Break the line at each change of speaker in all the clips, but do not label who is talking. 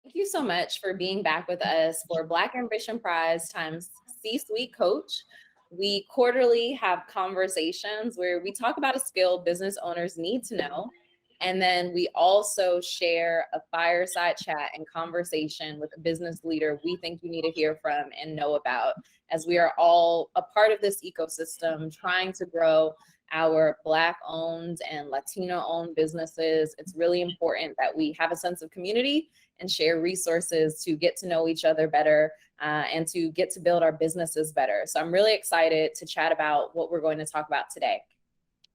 Thank you so much for being back with us for Black Ambition Prize times C-Suite Coach. We quarterly have conversations where we talk about a skill business owners need to know. And then we also share a fireside chat and conversation with a business leader we think you need to hear from and know about, as we are all a part of this ecosystem trying to grow our Black owned and Latino owned businesses. It's really important that we have a sense of community and share resources to get to know each other better and to get to build our businesses better. So I'm really excited to chat about what we're going to talk about today.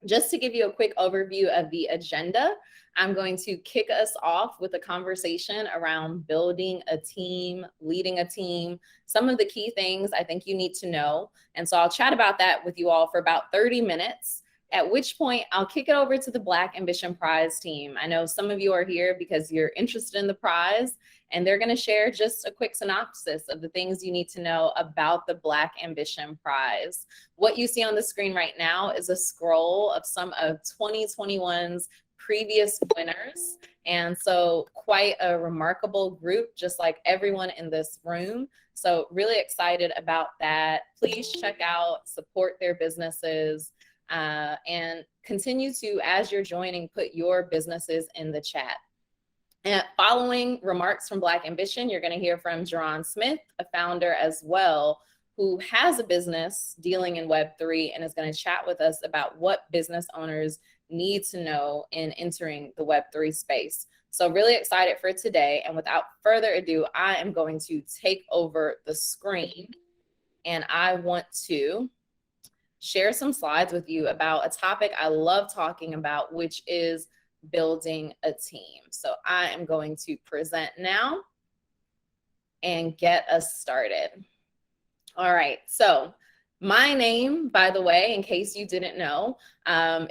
Just to give you a quick overview of the agenda, I'm going to kick us off with a conversation around building a team, leading a team, some of the key things I think you need to know. And so I'll chat about that with you all for about 30 minutes. At which point I'll kick it over to the Black Ambition Prize team. I know some of you are here because you're interested in the prize, and they're going to share just a quick synopsis of the things you need to know about the Black Ambition Prize. What you see on the screen right now is a scroll of some of 2021's previous winners. And so quite a remarkable group, just like everyone in this room. So really excited about that. Please check out, support their businesses. And continue to, as you're joining, put your businesses in the chat. And following remarks from Black Ambition, you're going to hear from Jeron Smith, a founder as well, who has a business dealing in Web3 and is going to chat with us about what business owners need to know in entering the Web3 space. So really excited for today. And without further ado, I am going to take over the screen, and I want to share some slides with you about a topic I love talking about, which is building a team. So I am going to present now and get us started. All right, so my name, by the way, in case you didn't know,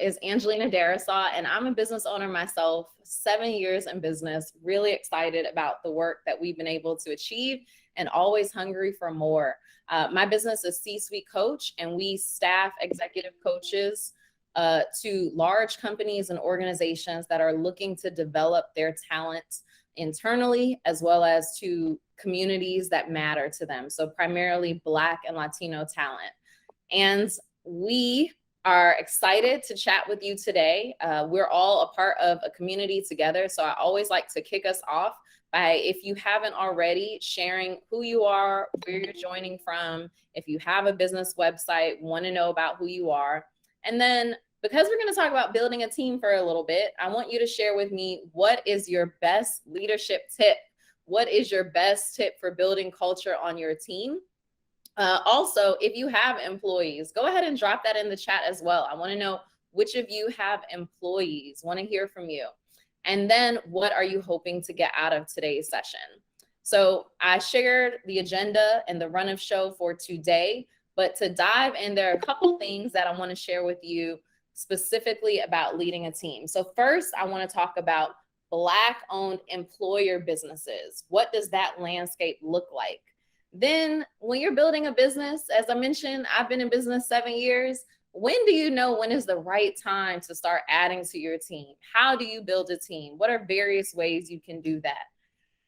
is Angelina Darrisaw, and I'm a business owner myself, 7 years in business, really excited about the work that we've been able to achieve and always hungry for more. My business is C-Suite Coach, and we staff executive coaches to large companies and organizations that are looking to develop their talent internally, as well as to communities that matter to them. So primarily Black and Latino talent. And we are excited to chat with you today. We're all a part of a community together. So I always like to kick us off by, if you haven't already, sharing who you are, where you're joining from, if you have a business website, want to know about who you are. And then, because we're going to talk about building a team for a little bit, I want you to share with me, what is your best leadership tip? What is your best tip for building culture on your team? Also, if you have employees, go ahead and drop that in the chat as well. I want to know which of you have employees. Want to hear from you. And then what are you hoping to get out of today's session? So I shared the agenda and the run of show for today, but to dive in, there are a couple things that I want to share with you specifically about leading a team. So first, I want to talk about Black-owned employer businesses. What does that landscape look like? Then when you're building a business, as I mentioned, I've been in business 7 years. When do you know when is the right time to start adding to your team? How do you build a team? What are various ways you can do that?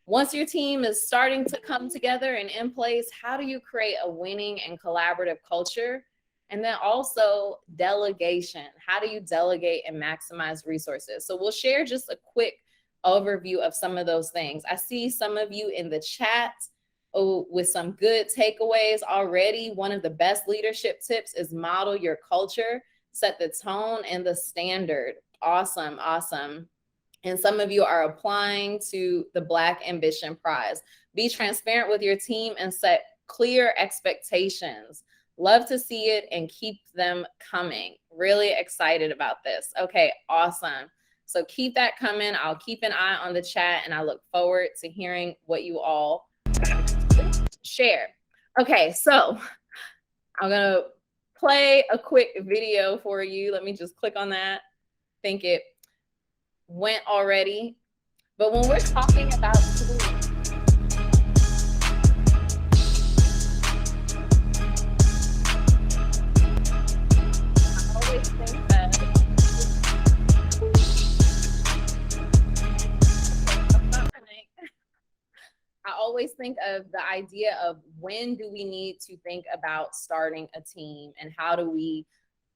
Once your team is starting to come together and in place, how do you create a winning and collaborative culture? And then also delegation. How do you delegate and maximize resources? So we'll share just a quick overview of some of those things. I see some of you in the chat with some good takeaways already. One of the best leadership tips is model your culture, set the tone and the standard. Awesome, awesome. And some of you are applying to the Black Ambition Prize. Be transparent with your team and set clear expectations. Love to see it and keep them coming. Really excited about this. Okay, awesome. So keep that coming. I'll keep an eye on the chat, and I look forward to hearing what you all share. Okay, so I'm gonna play a quick video for you. Let me just click on that. I think it went already. But when we're talking about tools, I always think that always think of the idea of when do we need to think about starting a team, and how do we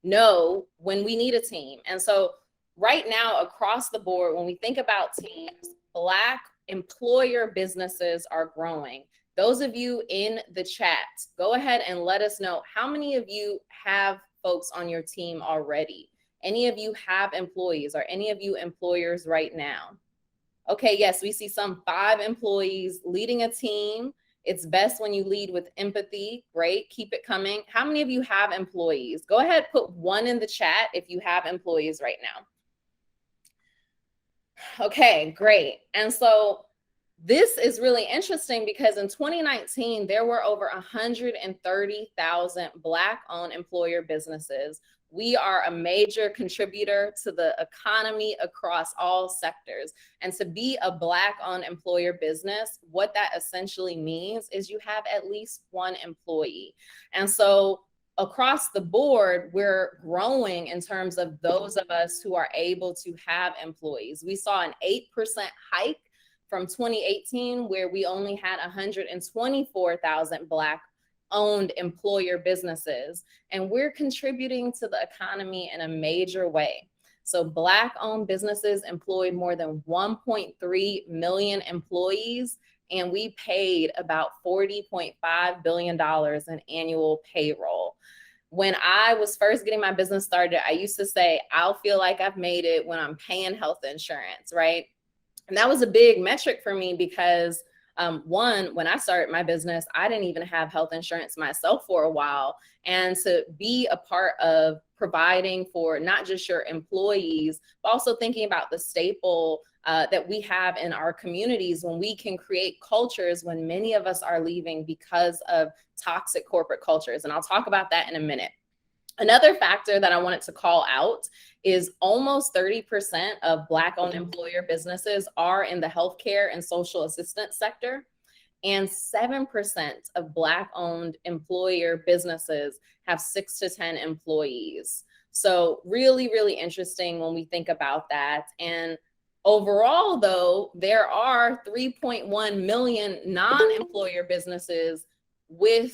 know when we need a team? And so right now, across the board, when we think about teams, Black employer businesses are growing. Those of you in the chat, go ahead and let us know how many of you have folks on your team already. Any of you have employees? Or any of you employers right now? Okay, yes, we see some 5 employees leading a team. It's best when you lead with empathy. Great, keep it coming. How many of you have employees? Go ahead, put 1 in the chat if you have employees right now. Okay, great. And so this is really interesting because in 2019, there were over 130,000 Black-owned employer businesses. We are a major contributor to the economy across all sectors. And to be a Black-owned employer business, what that essentially means is you have at least 1 employee. And so across the board, we're growing in terms of those of us who are able to have employees. We saw an 8% hike from 2018, where we only had 124,000 Black-owned employer businesses, and we're contributing to the economy in a major way. So Black-owned businesses employed more than 1.3 million employees, and we paid about $40.5 billion in annual payroll. When I was first getting my business started, I used to say, I'll feel like I've made it when I'm paying health insurance, right? And that was a big metric for me because one, when I started my business, I didn't even have health insurance myself for a while. And to be a part of providing for not just your employees, but also thinking about the staple that we have in our communities, when we can create cultures when many of us are leaving because of toxic corporate cultures. And I'll talk about that in a minute. Another factor that I wanted to call out is almost 30% of Black-owned employer businesses are in the healthcare and social assistance sector, and 7% of Black-owned employer businesses have 6 to 10 employees. So really, really interesting when we think about that. And overall, though, there are 3.1 million non-employer businesses with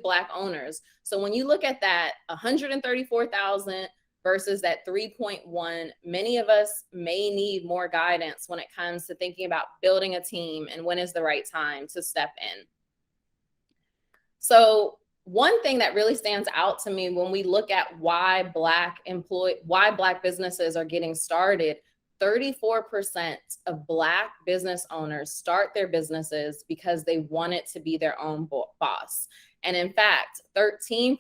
Black owners. So when you look at that 134,000 versus that 3.1, many of us may need more guidance when it comes to thinking about building a team and when is the right time to step in. So one thing that really stands out to me when we look at why Black businesses are getting started, 34% of Black business owners start their businesses because they want it to be their own boss. And in fact, 13%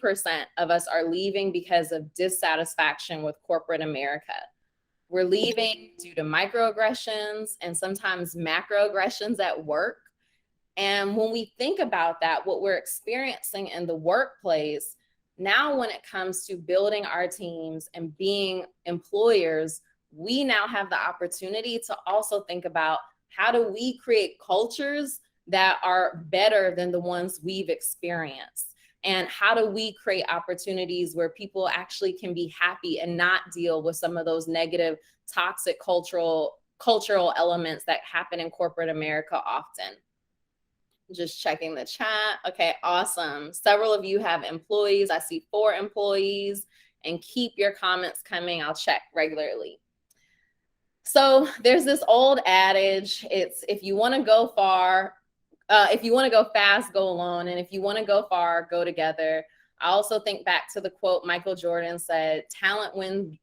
of us are leaving because of dissatisfaction with corporate America. We're leaving due to microaggressions and sometimes macroaggressions at work. And when we think about that, what we're experiencing in the workplace, now when it comes to building our teams and being employers, we now have the opportunity to also think about how do we create cultures that are better than the ones we've experienced? And how do we create opportunities where people actually can be happy and not deal with some of those negative, toxic cultural elements that happen in corporate America often? Just checking the chat. Okay, awesome. Several of you have employees. I see 4 employees, and keep your comments coming. I'll check regularly. So there's this old adage, it's if you want to go far, if you want to go fast, go alone. And if you want to go far, go together. I also think back to the quote Michael Jordan said, talent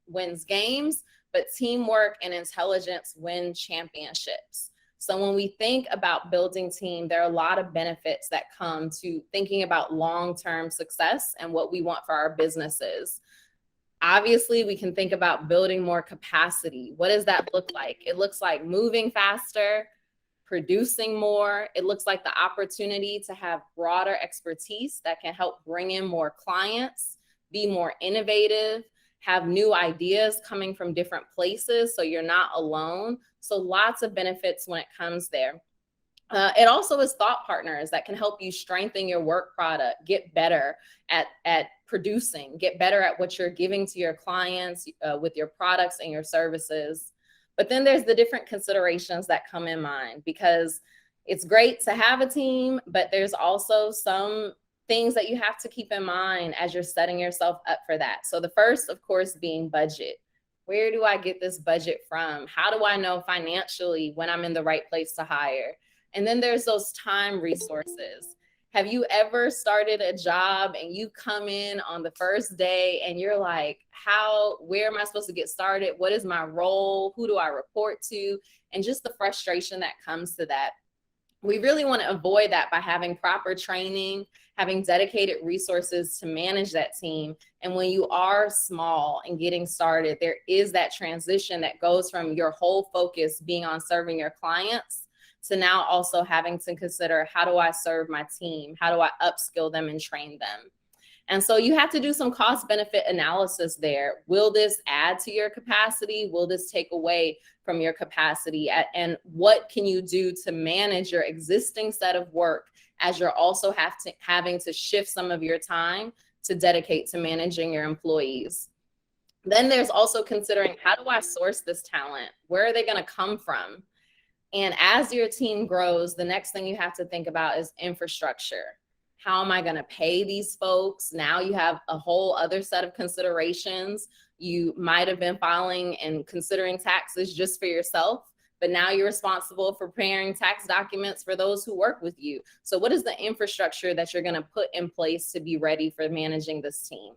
wins games, but teamwork and intelligence win championships. So when we think about building team, there are a lot of benefits that come to thinking about long-term success and what we want for our businesses. Obviously, we can think about building more capacity. What does that look like? It looks like moving faster, producing more. It looks like the opportunity to have broader expertise that can help bring in more clients, be more innovative, have new ideas coming from different places so you're not alone. So lots of benefits when it comes there. It also is thought partners that can help you strengthen your work product, get better at producing, get better at what you're giving to your clients with your products and your services. But then there's the different considerations that come in mind, because it's great to have a team, but there's also some things that you have to keep in mind as you're setting yourself up for that. So the first, of course, being budget. Where do I get this budget from? How do I know financially when I'm in the right place to hire? And then there's those time resources. Have you ever started a job and you come in on the first day and you're like, where am I supposed to get started? What is my role? Who do I report to? And just the frustration that comes to that. We really want to avoid that by having proper training, having dedicated resources to manage that team. And when you are small and getting started, there is that transition that goes from your whole focus being on serving your clients to now also having to consider, how do I serve my team? How do I upskill them and train them? And so you have to do some cost benefit analysis there. Will this add to your capacity? Will this take away from your capacity? And what can you do to manage your existing set of work as you're also having to shift some of your time to dedicate to managing your employees? Then there's also considering, how do I source this talent? Where are they going to come from? And as your team grows, the next thing you have to think about is infrastructure. How am I going to pay these folks? Now you have a whole other set of considerations. You might have been filing and considering taxes just for yourself, but now you're responsible for preparing tax documents for those who work with you. So what is the infrastructure that you're going to put in place to be ready for managing this team?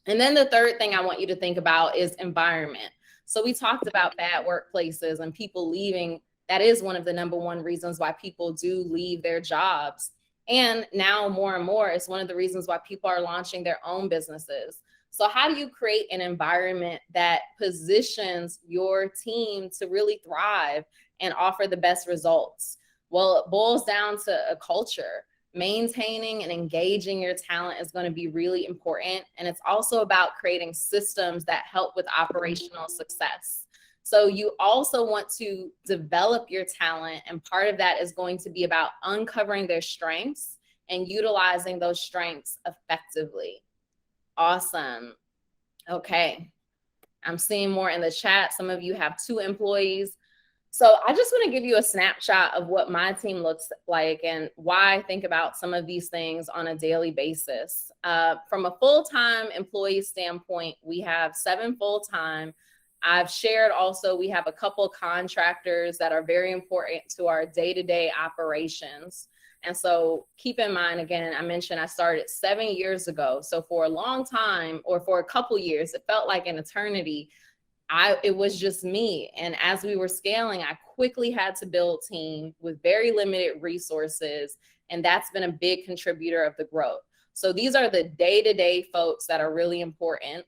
And then the third thing I want you to think about is environment. So we talked about bad workplaces and people leaving. That is one of the number one reasons why people do leave their jobs. And now more and more, it's one of the reasons why people are launching their own businesses. So how do you create an environment that positions your team to really thrive and offer the best results? Well, it boils down to a culture. Maintaining and engaging your talent is going to be really important. And it's also about creating systems that help with operational success. So you also want to develop your talent, and part of that is going to be about uncovering their strengths and utilizing those strengths effectively. Awesome. Okay. I'm seeing more in the chat. Some of you have 2 employees. So I just want to give you a snapshot of what my team looks like and why I think about some of these things on a daily basis. From a full-time employee standpoint, we have 7 full-time. I've shared also, we have a couple contractors that are very important to our day-to-day operations. And so keep in mind, again, I mentioned I started 7 years ago. So for a long time, or for a couple years, it felt like an eternity. It was just me. And as we were scaling, I quickly had to build a team with very limited resources. And that's been a big contributor of the growth. So these are the day-to-day folks that are really important.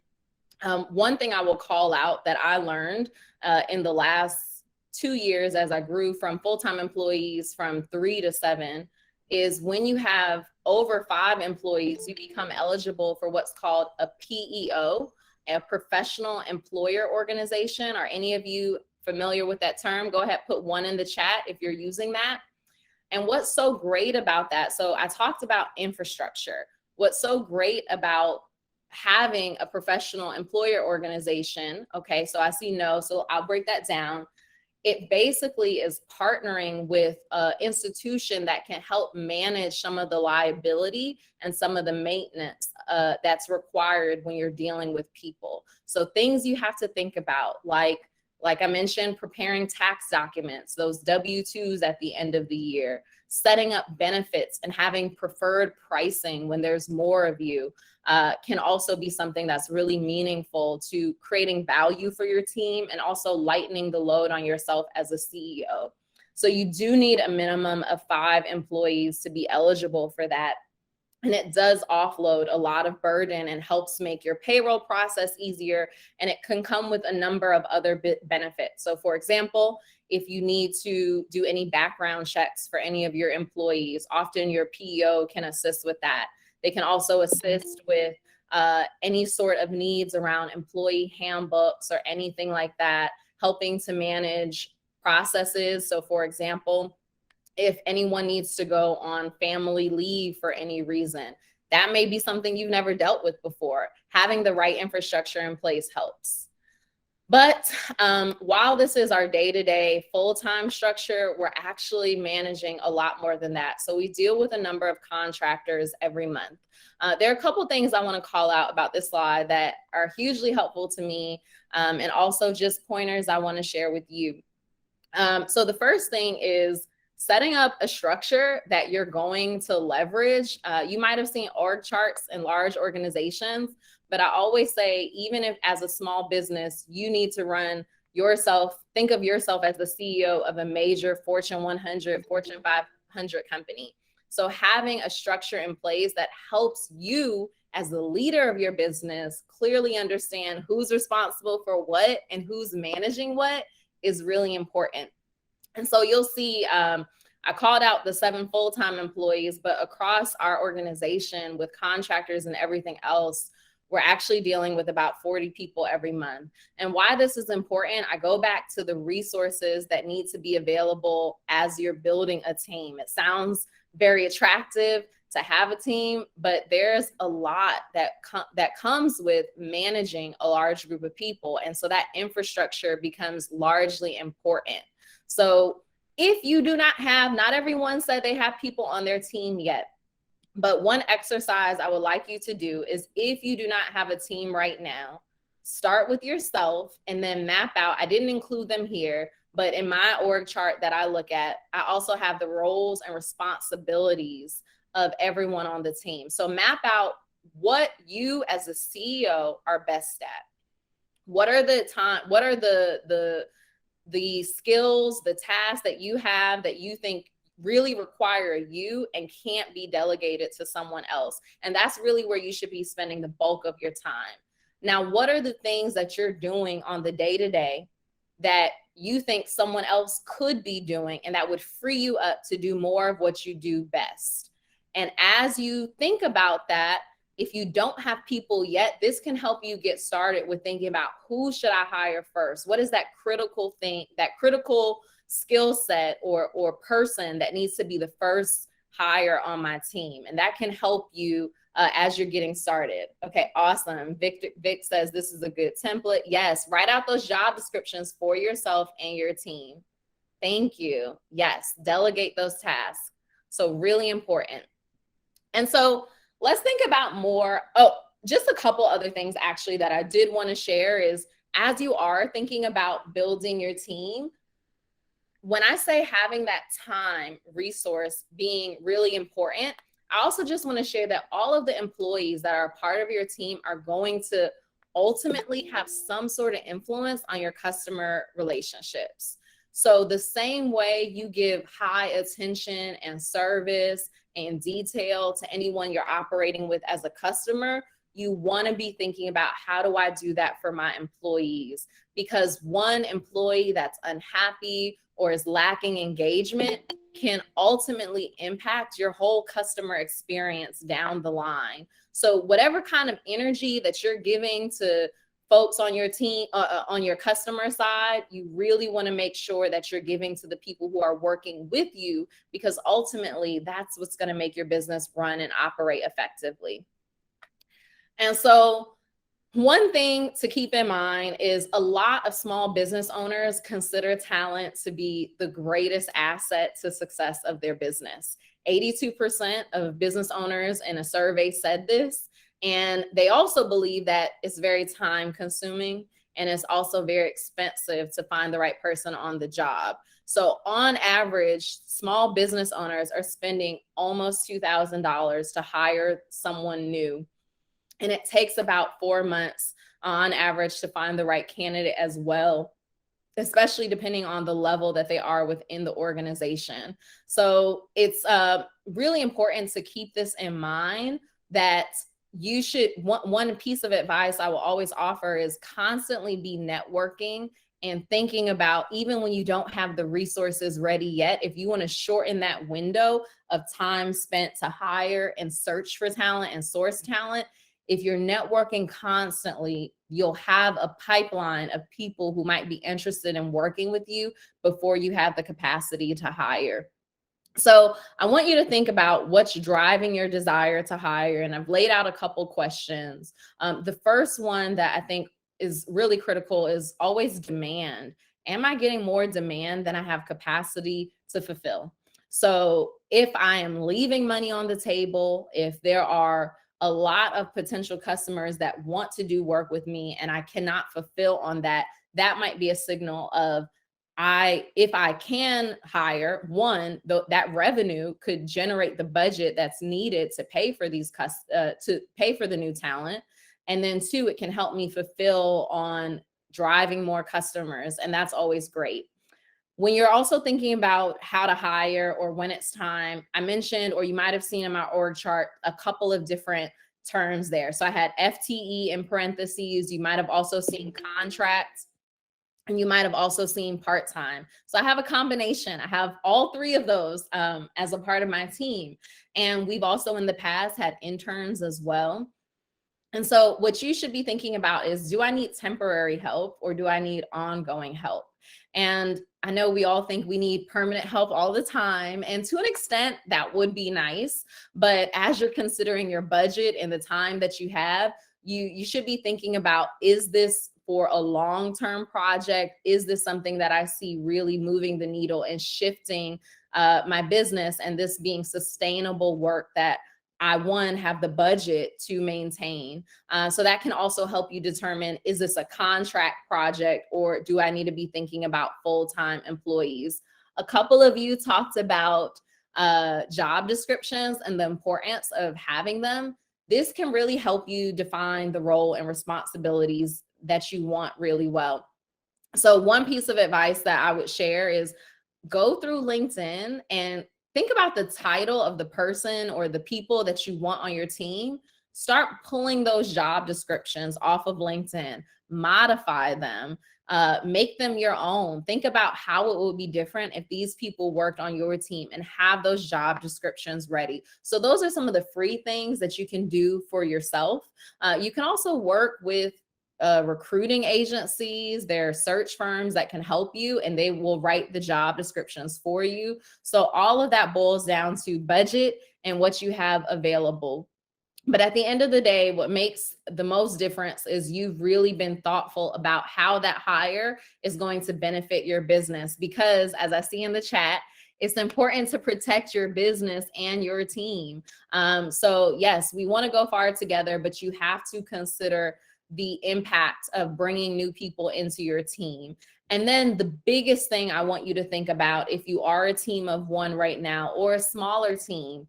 One thing I will call out that I learned in the last 2 years as I grew from full-time employees from 3 to 7 is when you have over 5 employees, you become eligible for what's called a PEO, a professional employer organization. Are any of you familiar with that term? Go ahead, put 1 in the chat if you're using that. And what's so great about that? So I talked about infrastructure. What's so great about having a professional employer organization, okay, so I see no, so I'll break that down. It basically is partnering with an institution that can help manage some of the liability and some of the maintenance that's required when you're dealing with people. So things you have to think about, like I mentioned, preparing tax documents, those W-2s at the end of the year, setting up benefits and having preferred pricing when there's more of you, can also be something that's really meaningful to creating value for your team and also lightening the load on yourself as a CEO. So you do need a minimum of 5 employees to be eligible for that. And it does offload a lot of burden and helps make your payroll process easier. And it can come with a number of other benefits. So for example, if you need to do any background checks for any of your employees, often your PEO can assist with that. They can also assist with any sort of needs around employee handbooks or anything like that, helping to manage processes. So for example, if anyone needs to go on family leave for any reason, that may be something you've never dealt with before. Having the right infrastructure in place helps. But while this is our day-to-day full-time structure, we're actually managing a lot more than that. So we deal with a number of contractors every month. There are a couple things I want to call out about this slide that are hugely helpful to me, and also just pointers I want to share with you. So the first thing is setting up a structure that you're going to leverage. You might have seen org charts in large organizations, but I always say, even if as a small business, you need to run yourself, think of yourself as the CEO of a major Fortune 100, Fortune 500 company. So having a structure in place that helps you as the leader of your business clearly understand who's responsible for what and who's managing what is really important. And so you'll see, I called out the 7 full-time employees, but across our organization with contractors and everything else, we're actually dealing with about 40 people every month. And why this is important, I go back to the resources that need to be available as you're building a team. It sounds very attractive to have a team, but there's a lot that comes with managing a large group of people. And so that infrastructure becomes largely important. So if you do not have, not everyone said they have people on their team yet, but one exercise I would like you to do is, if you do not have a team right now, start with yourself and then map out. I didn't include them here, but in my org chart that I look at, I also have the roles and responsibilities of everyone on the team. So map out what you as a CEO are best at. What are the skills, the tasks that you have that you think really require you and can't be delegated to someone else? And that's really where you should be spending the bulk of your time. Now, what are the things that you're doing on the day-to-day that you think someone else could be doing and that would free you up to do more of what you do best? And as you think about that, if you don't have people yet, this can help you get started with thinking about, who should I hire first? What is that critical thing, that critical skill set or person that needs to be the first hire on my team? And that can help you as you're getting started. Okay, awesome. Vic says this is a good template. Yes, write out those job descriptions for yourself and your team. Thank you. Yes, delegate those tasks. So really important. And so let's think about more. Oh, just a couple other things actually that I did want to share is, as you are thinking about building your team, when I say having that time resource being really important, I also just want to share that all of the employees that are a part of your team are going to ultimately have some sort of influence on your customer relationships. So the same way you give high attention and service and detail to anyone you're operating with as a customer, you want to be thinking about, how do I do that for my employees? Because one employee that's unhappy or is lacking engagement can ultimately impact your whole customer experience down the line. So whatever kind of energy that you're giving to folks on your team, on your customer side, you really want to make sure that you're giving to the people who are working with you, because ultimately that's what's going to make your business run and operate effectively. And so one thing to keep in mind is, a lot of small business owners consider talent to be the greatest asset to success of their business. 82% of business owners in a survey said this. And they also believe that it's very time consuming and it's also very expensive to find the right person on the job. So on average, small business owners are spending almost $2,000 to hire someone new. And it takes about 4 months on average to find the right candidate as well, especially depending on the level that they are within the organization. So it's really important to keep this in mind, that you should, one piece of advice I will always offer is constantly be networking and thinking about, even when you don't have the resources ready yet, if you want to shorten that window of time spent to hire and search for talent and source talent, if you're networking constantly, you'll have a pipeline of people who might be interested in working with you before you have the capacity to hire. So I want you to think about what's driving your desire to hire. And I've laid out a couple questions. The first one that I think is really critical is always demand. Am I getting more demand than I have capacity to fulfill? So if I am leaving money on the table, if there are a lot of potential customers that want to do work with me and I cannot fulfill on that, that might be a signal of if I can hire, one, that revenue could generate the budget that's needed to pay for to pay for the new talent. And then two, it can help me fulfill on driving more customers. And that's always great. When you're also thinking about how to hire or when it's time, I mentioned, or you might have seen in my org chart, a couple of different terms there. So I had FTE in parentheses. You might have also seen contracts, and you might have also seen part-time. So I have a combination. I have all three of those as a part of my team. And we've also in the past had interns as well. And so what you should be thinking about is, do I need temporary help or do I need ongoing help? And I know we all think we need permanent help all the time. And to an extent, that would be nice. But as you're considering your budget and the time that you have, you should be thinking about, is this for a long-term project? Is this something that I see really moving the needle and shifting my business, and this being sustainable work that I, one, have the budget to maintain? So that can also help you determine, is this a contract project or do I need to be thinking about full-time employees? A couple of you talked about job descriptions and the importance of having them. This can really help you define the role and responsibilities that you want really well. So one piece of advice that I would share is go through LinkedIn and think about the title of the person or the people that you want on your team. Start pulling those job descriptions off of LinkedIn, modify them, make them your own. Think about how it would be different if these people worked on your team, and have those job descriptions ready. So those are some of the free things that you can do for yourself. You can also work with recruiting agencies. There are search firms that can help you, and they will write the job descriptions for you. So all of that boils down to budget and what you have available. But at the end of the day, what makes the most difference is you've really been thoughtful about how that hire is going to benefit your business. Because as I see in the chat, it's important to protect your business and your team. So yes, we want to go far together, but you have to consider the impact of bringing new people into your team. And then the biggest thing I want you to think about, if you are a team of one right now or a smaller team,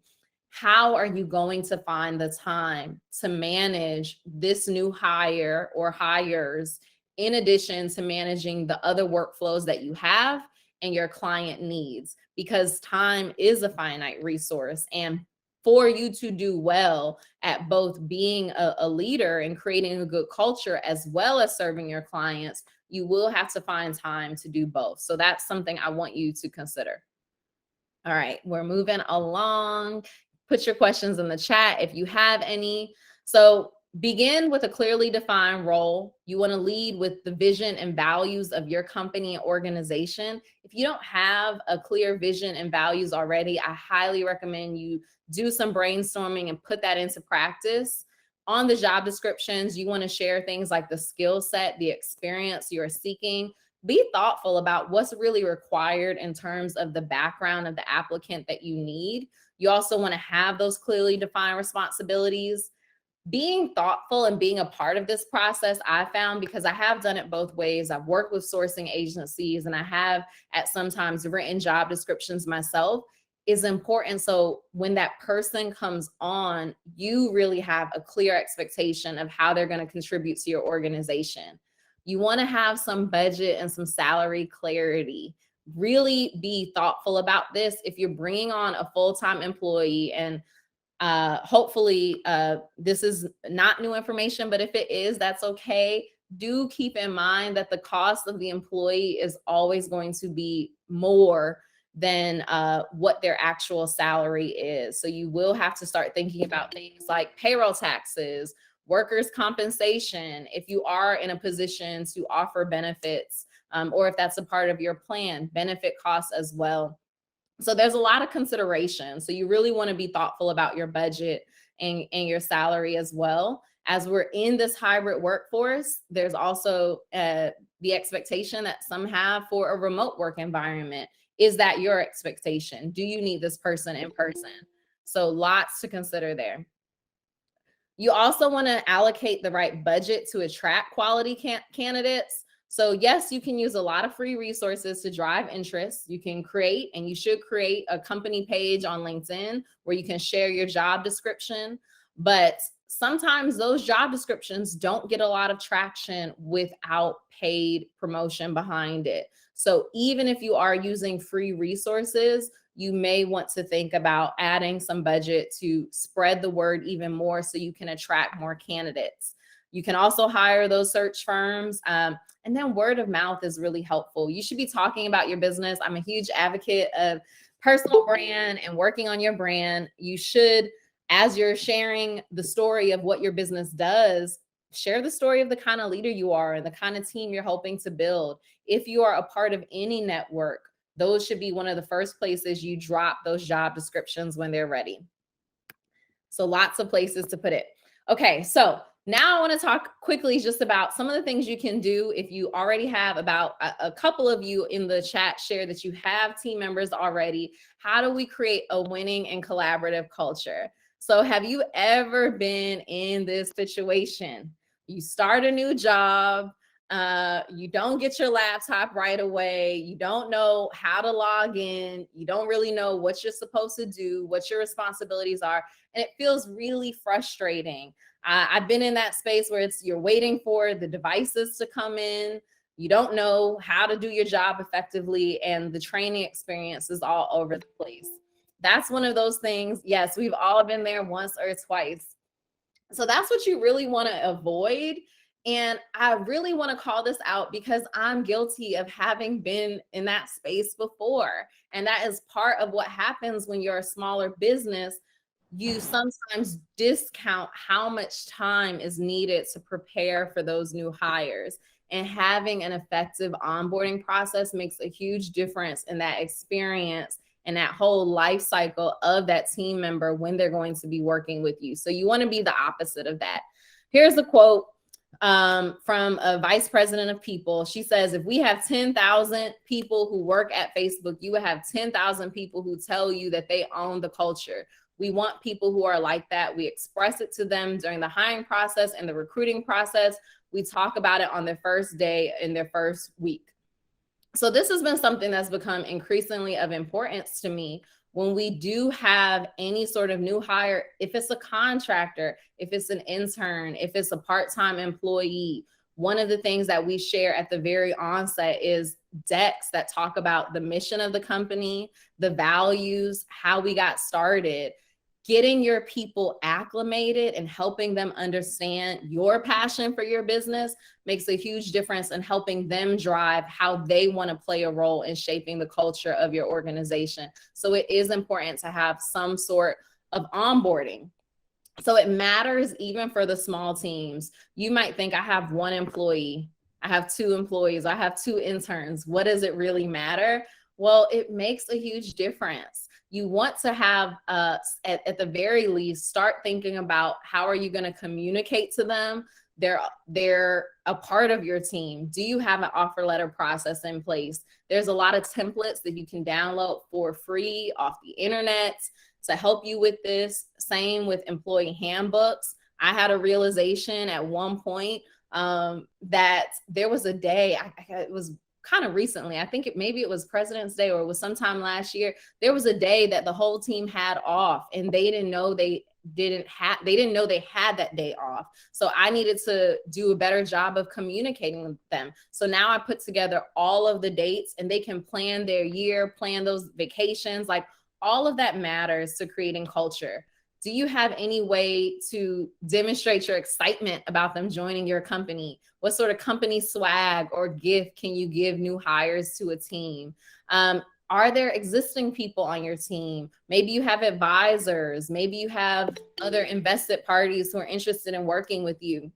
how are you going to find the time to manage this new hire or hires, in addition to managing the other workflows that you have and your client needs? Because time is a finite resource. And for you to do well at both being a leader and creating a good culture, as well as serving your clients, you will have to find time to do both. So that's something I want you to consider. All right, we're moving along. Put your questions in the chat if you have any. So begin with a clearly defined role. You want to lead with the vision and values of your company and organization. If you don't have a clear vision and values already, I highly recommend you do some brainstorming and put that into practice. On the job descriptions, you want to share things like the skill set, the experience you're seeking. Be thoughtful about what's really required in terms of the background of the applicant that you need. You also want to have those clearly defined responsibilities. Being thoughtful and being a part of this process, I found, because I have done it both ways. I've worked with sourcing agencies and I have at sometimes written job descriptions myself, is important. So when that person comes on, you really have a clear expectation of how they're going to contribute to your organization. You want to have some budget and some salary clarity. Really be thoughtful about this. If you're bringing on a full-time employee, and hopefully this is not new information, but if it is, that's okay. Do keep in mind that the cost of the employee is always going to be more than what their actual salary is. So you will have to start thinking about things like payroll taxes, workers' compensation, if you are in a position to offer benefits, or if that's a part of your plan, benefit costs as well. So there's a lot of consideration. So you really want to be thoughtful about your budget and your salary as well. As we're in this hybrid workforce, there's also the expectation that some have for a remote work environment. Is that your expectation? Do you need this person in person? So lots to consider there. You also want to allocate the right budget to attract quality candidates. So yes, you can use a lot of free resources to drive interest. You can create, and you should create, a company page on LinkedIn where you can share your job description. But sometimes those job descriptions don't get a lot of traction without paid promotion behind it. So even if you are using free resources, you may want to think about adding some budget to spread the word even more so you can attract more candidates. You can also hire those search firms. And then word of mouth is really helpful. You should be talking about your business. I'm a huge advocate of personal brand and working on your brand. You should, as you're sharing the story of what your business does, share the story of the kind of leader you are and the kind of team you're hoping to build. If you are a part of any network, those should be one of the first places you drop those job descriptions when they're ready. So lots of places to put it. Okay, so now I want to talk quickly just about some of the things you can do. If you already have, about a couple of you in the chat share that you have team members already. How do we create a winning and collaborative culture? So have you ever been in this situation? You start a new job, you don't get your laptop right away. You don't know how to log in. You don't really know what you're supposed to do, what your responsibilities are. And it feels really frustrating. I've been in that space where you're waiting for the devices to come in. You don't know how to do your job effectively, and the training experience is all over the place. That's one of those things. Yes, we've all been there once or twice. So that's what you really want to avoid. And I really want to call this out because I'm guilty of having been in that space before. And that is part of what happens when you're a smaller business. You sometimes discount how much time is needed to prepare for those new hires. And having an effective onboarding process makes a huge difference in that experience and that whole life cycle of that team member when they're going to be working with you. So you want to be the opposite of that. Here's a quote from a vice president of people. She says, if we have 10,000 people who work at Facebook, you would have 10,000 people who tell you that they own the culture. We want people who are like that. We express it to them during the hiring process and the recruiting process. We talk about it on their first day in their first week. So this has been something that's become increasingly of importance to me when we do have any sort of new hire. If it's a contractor, if it's an intern, if it's a part-time employee, one of the things that we share at the very onset is decks that talk about the mission of the company, the values, how we got started. Getting your people acclimated and helping them understand your passion for your business makes a huge difference in helping them drive how they want to play a role in shaping the culture of your organization. So it is important to have some sort of onboarding. So it matters even for the small teams. You might think, I have one employee, I have two employees, I have two interns. What does it really matter? Well, it makes a huge difference. You want to have, at the very least, start thinking about how are you going to communicate to them. They're a part of your team. Do you have an offer letter process in place? There's a lot of templates that you can download for free off the internet to help you with this. Same with employee handbooks. I had a realization at one point that there was a day, it was kind of recently, I think maybe it was President's Day or it was sometime last year. There was a day that the whole team had off and they didn't know they had that day off. So I needed to do a better job of communicating with them. So now I put together all of the dates and they can plan their year, plan those vacations. Like, all of that matters to creating culture. Do you have any way to demonstrate your excitement about them joining your company? What sort of company swag or gift can you give new hires to a team? Are there existing people on your team? Maybe you have advisors. Maybe you have other invested parties who are interested in working with you.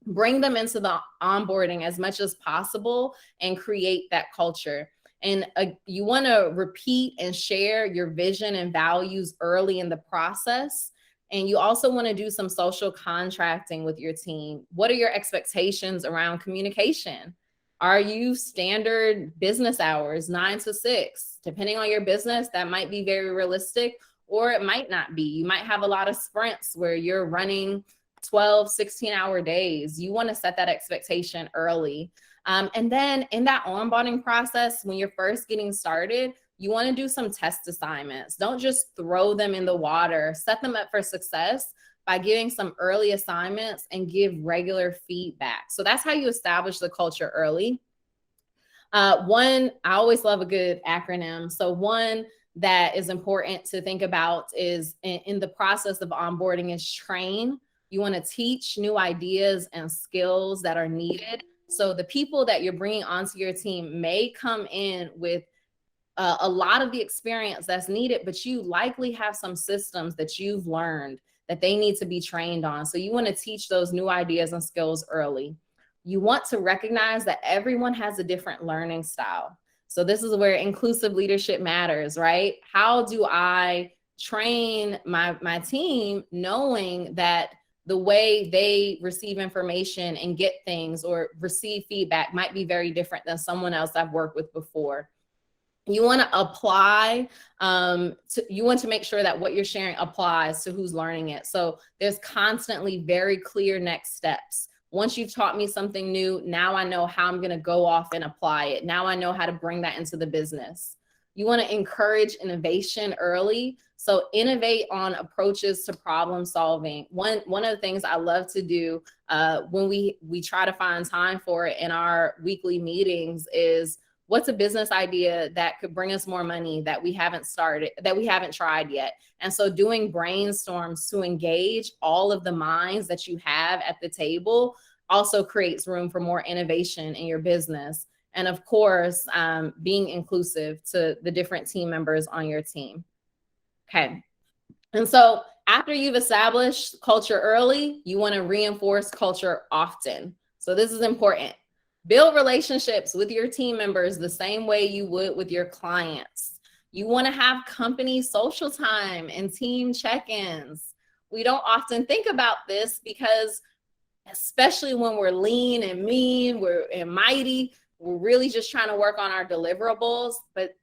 Bring them into the onboarding as much as possible and create that culture. And you want to repeat and share your vision and values early in the process. And you also want to do some social contracting with your team. What are your expectations around communication? Are you standard business hours, 9 to 6? Depending on your business, that might be very realistic, or it might not be. You might have a lot of sprints where you're running 12, 16-hour days. You want to set that expectation early. And then in that onboarding process, when you're first getting started, you want to do some test assignments. Don't just throw them in the water. Set them up for success by giving some early assignments and give regular feedback. So that's how you establish the culture early. I always love a good acronym. So one that is important to think about is in the process of onboarding is train. You want to teach new ideas and skills that are needed. So the people that you're bringing onto your team may come in with a lot of the experience that's needed, but you likely have some systems that you've learned that they need to be trained on. So you want to teach those new ideas and skills early. You want to recognize that everyone has a different learning style. So this is where inclusive leadership matters, right? How do I train my team knowing that the way they receive information and get things or receive feedback might be very different than someone else I've worked with before? You want to apply, you want to make sure that what you're sharing applies to who's learning it. So there's constantly very clear next steps. Once you've taught me something new, now I know how I'm going to go off and apply it. Now I know how to bring that into the business. You want to encourage innovation early. So innovate on approaches to problem solving. One of the things I love to do when we try to find time for it in our weekly meetings is, what's a business idea that could bring us more money that we haven't tried yet? And so doing brainstorms to engage all of the minds that you have at the table also creates room for more innovation in your business. And of course, being inclusive to the different team members on your team. Okay. And so after you've established culture early, you want to reinforce culture often. So this is important. Build relationships with your team members the same way you would with your clients. You want to have company social time and team check-ins. We don't often think about this because, especially when we're lean and mean, we're mighty, we're really just trying to work on our deliverables. But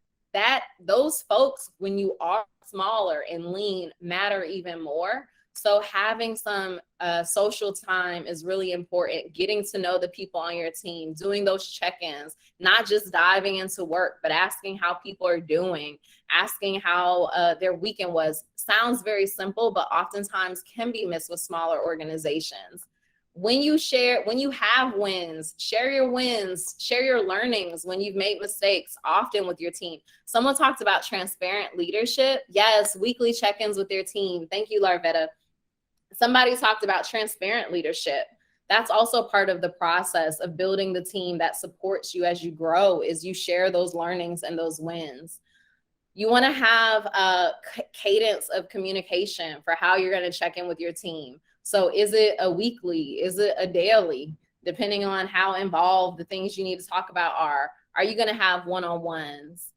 those folks, when you are smaller and lean, matter even more. So having some social time is really important. Getting to know the people on your team, doing those check-ins, not just diving into work, but asking how people are doing, asking how their weekend was. Sounds very simple, but oftentimes can be missed with smaller organizations. When you have wins, share your learnings when you've made mistakes, often with your team. Someone talked about transparent leadership. Yes, weekly check-ins with their team. Thank you, Larvetta. Somebody talked about transparent leadership. That's also part of the process of building the team that supports you as you grow, is you share those learnings and those wins. You want to have a cadence of communication for how you're going to check in with your team. So is it a weekly? Is it a daily? Depending on how involved the things you need to talk about are. Are you going to have one-on-ones?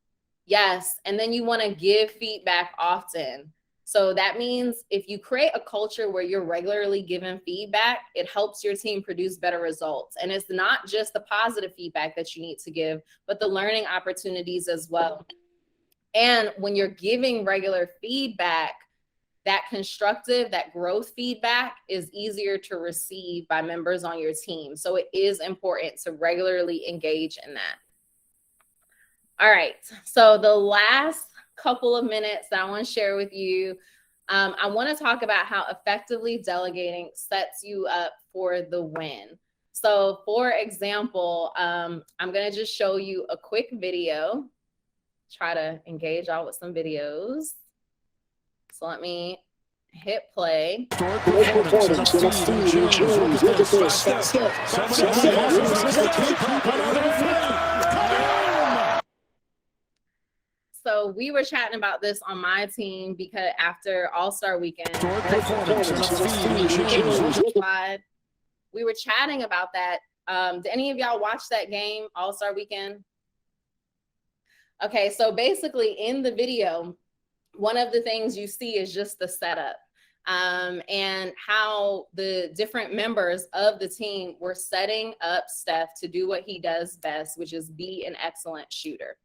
Yes. And then you want to give feedback often. So that means if you create a culture where you're regularly giving feedback, it helps your team produce better results. And it's not just the positive feedback that you need to give, but the learning opportunities as well. And when you're giving regular feedback, that constructive, that growth feedback is easier to receive by members on your team. So it is important to regularly engage in that. All right, so the last couple of minutes that I want to share with you, I want to talk about how effectively delegating sets you up for the win. So for example, I'm going to just show you a quick video, try to engage y'all with some videos. So let me hit play. So we were chatting about this on my team because after All-Star Weekend, we were chatting about that. Did any of y'all watch that game, All-Star Weekend? Okay, so basically in the video, one of the things you see is just the setup. and how the different members of the team were setting up Steph to do what he does best, which is be an excellent shooter.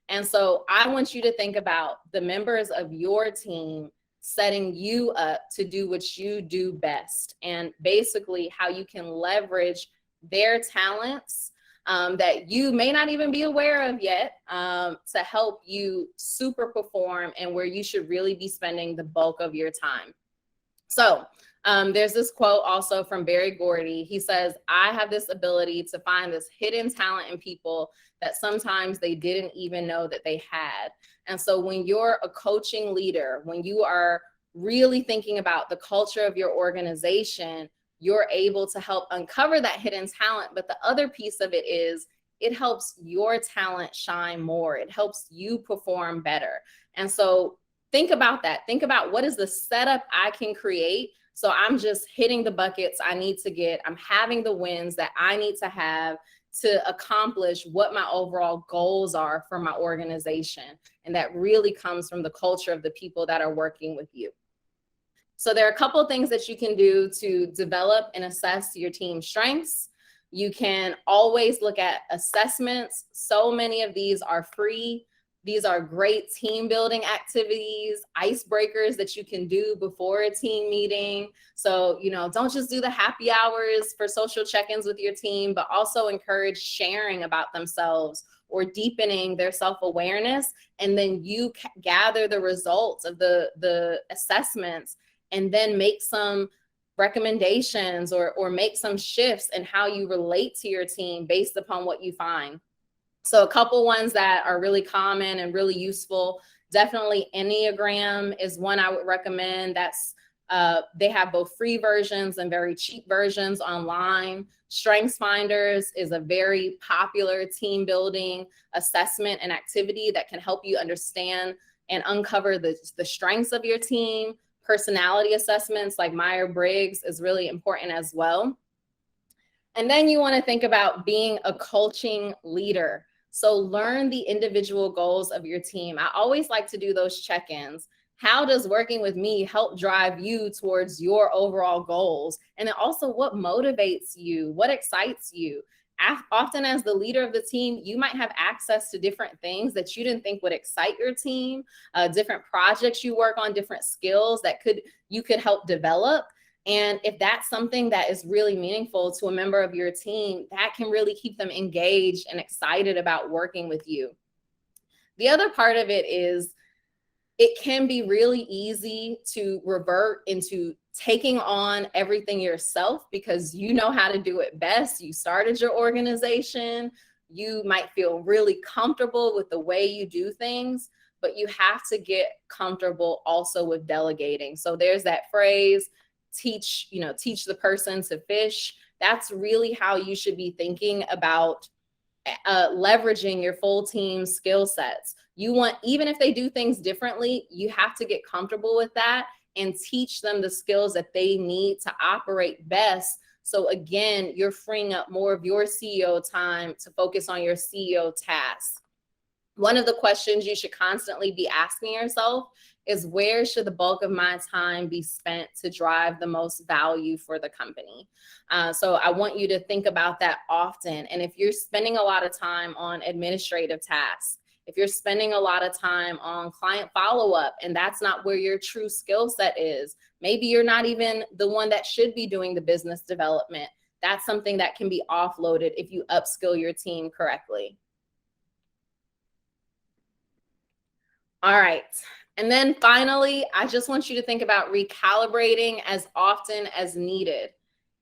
And so I want you to think about the members of your team setting you up to do what you do best, and basically how you can leverage their talents that you may not even be aware of yet to help you super perform and where you should really be spending the bulk of your time. So there's this quote also from Barry Gordy. He says, I have this ability to find this hidden talent in people that sometimes they didn't even know that they had. And so when you're a coaching leader, when you are really thinking about the culture of your organization, you're able to help uncover that hidden talent. But the other piece of it is it helps your talent shine more. It helps you perform better. And so think about that. Think about what is the setup I can create. So I'm just hitting the buckets I need to get. I'm having the wins that I need to have to accomplish what my overall goals are for my organization. And that really comes from the culture of the people that are working with you. So there are a couple of things that you can do to develop and assess your team's strengths. You can always look at assessments. So many of these are free. These are great team building activities, icebreakers that you can do before a team meeting. So, don't just do the happy hours for social check-ins with your team, but also encourage sharing about themselves or deepening their self-awareness. And then you gather the results of the assessments and then make some recommendations or make some shifts in how you relate to your team based upon what you find. So a couple ones that are really common and really useful, definitely Enneagram is one I would recommend. That's they have both free versions and very cheap versions online. Strengths Finders is a very popular team building assessment and activity that can help you understand and uncover the strengths of your team. Personality assessments like Myers-Briggs is really important as well. And then you want to think about being a coaching leader. So learn the individual goals of your team. I always like to do those check-ins. How does working with me help drive you towards your overall goals? And then also what motivates you? What excites you? Often as the leader of the team, you might have access to different things that you didn't think would excite your team, different projects you work on, different skills that you could help develop. And if that's something that is really meaningful to a member of your team, that can really keep them engaged and excited about working with you. The other part of it is it can be really easy to revert into taking on everything yourself because you know how to do it best. You started your organization. You might feel really comfortable with the way you do things, but you have to get comfortable also with delegating. So there's that phrase, teach the person to fish. That's really how you should be thinking about leveraging your full team skill sets. Even if they do things differently, you have to get comfortable with that and teach them the skills that they need to operate best. So again, you're freeing up more of your CEO time to focus on your CEO tasks. One of the questions you should constantly be asking yourself is, where should the bulk of my time be spent to drive the most value for the company? So I want you to think about that often. And if you're spending a lot of time on administrative tasks, if you're spending a lot of time on client follow-up and that's not where your true skill set is, maybe you're not even the one that should be doing the business development. That's something that can be offloaded if you upskill your team correctly. All right. And then finally, I just want you to think about recalibrating as often as needed.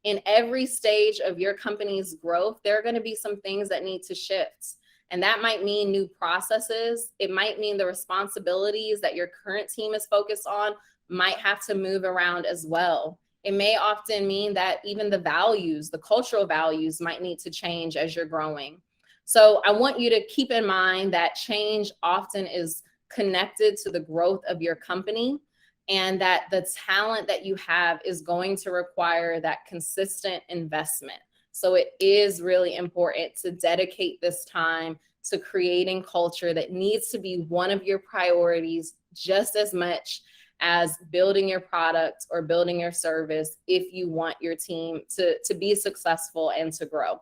In every stage of your company's growth, there are going to be some things that need to shift. And that might mean new processes. It might mean the responsibilities that your current team is focused on might have to move around as well. It may often mean that even the values, the cultural values might need to change as you're growing. So I want you to keep in mind that change often is connected to the growth of your company, and that the talent that you have is going to require that consistent investment. So it is really important to dedicate this time to creating culture that needs to be one of your priorities just as much as building your product or building your service if you want your team to be successful and to grow.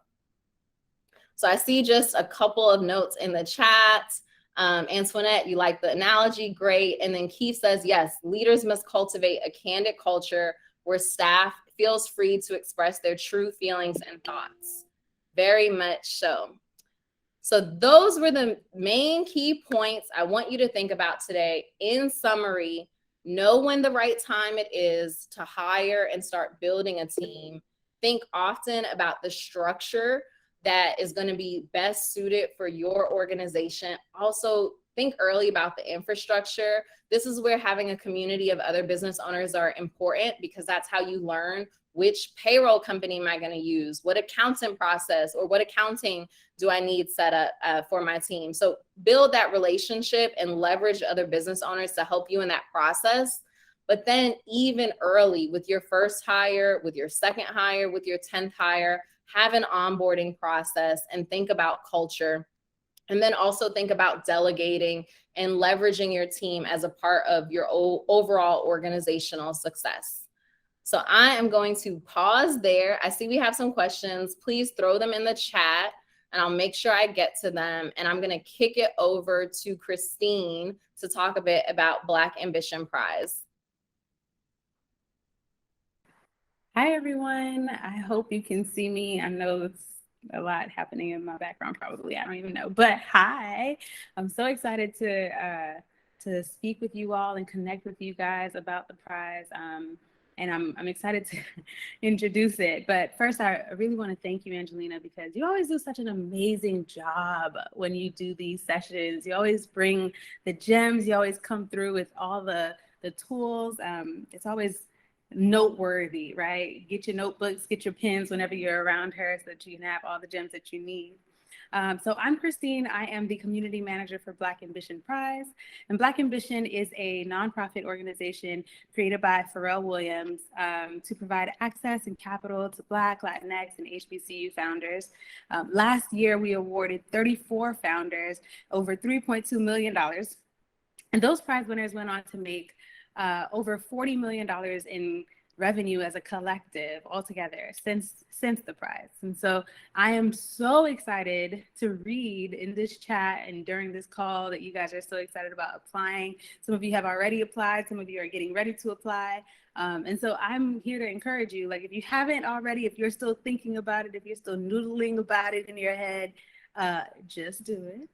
So I see just a couple of notes in the chat. Antoinette, you like the analogy, great. And then Keith says, yes, leaders must cultivate a candid culture where staff feels free to express their true feelings and thoughts. Very much so. So those were the main key points I want you to think about today. In summary, know when the right time it is to hire and start building a team. Think often about the structure that is going to be best suited for your organization. Also, think early about the infrastructure. This is where having a community of other business owners are important, because that's how you learn which payroll company am I going to use, what accounting process or what accounting do I need set up for my team. So build that relationship and leverage other business owners to help you in that process. But then even early with your first hire, with your second hire, with your 10th hire, have an onboarding process and think about culture. And then also think about delegating and leveraging your team as a part of your overall organizational success. So I am going to pause there. I see we have some questions. Please throw them in the chat and I'll make sure I get to them. And I'm going to kick it over to Christine to talk a bit about Black Ambition Prize.
Hi, everyone. I hope you can see me. I know it's a lot happening in my background, probably. I don't even know. But hi, I'm so excited to speak with you all and connect with you guys about the prize. And I'm excited to introduce it. But first, I really want to thank you, Angelina, because you always do such an amazing job when you do these sessions. You always bring the gems. You always come through with all the tools. It's always noteworthy, right? Get your notebooks, get your pens whenever you're around her so that you can have all the gems that you need. So I'm Christine. I am the community manager for Black Ambition Prize. And Black Ambition is a nonprofit organization created by Pharrell Williams to provide access and capital to Black, Latinx, and HBCU founders. Last year, we awarded 34 founders over $3.2 million. And those prize winners went on to make over $40 million in revenue as a collective altogether since the prize. And so I am so excited to read in this chat and during this call that you guys are so excited about applying. Some of you have already applied. Some of you are getting ready to apply. And so I'm here to encourage you, like if you haven't already, if you're still thinking about it, if you're still noodling about it in your head, just do it.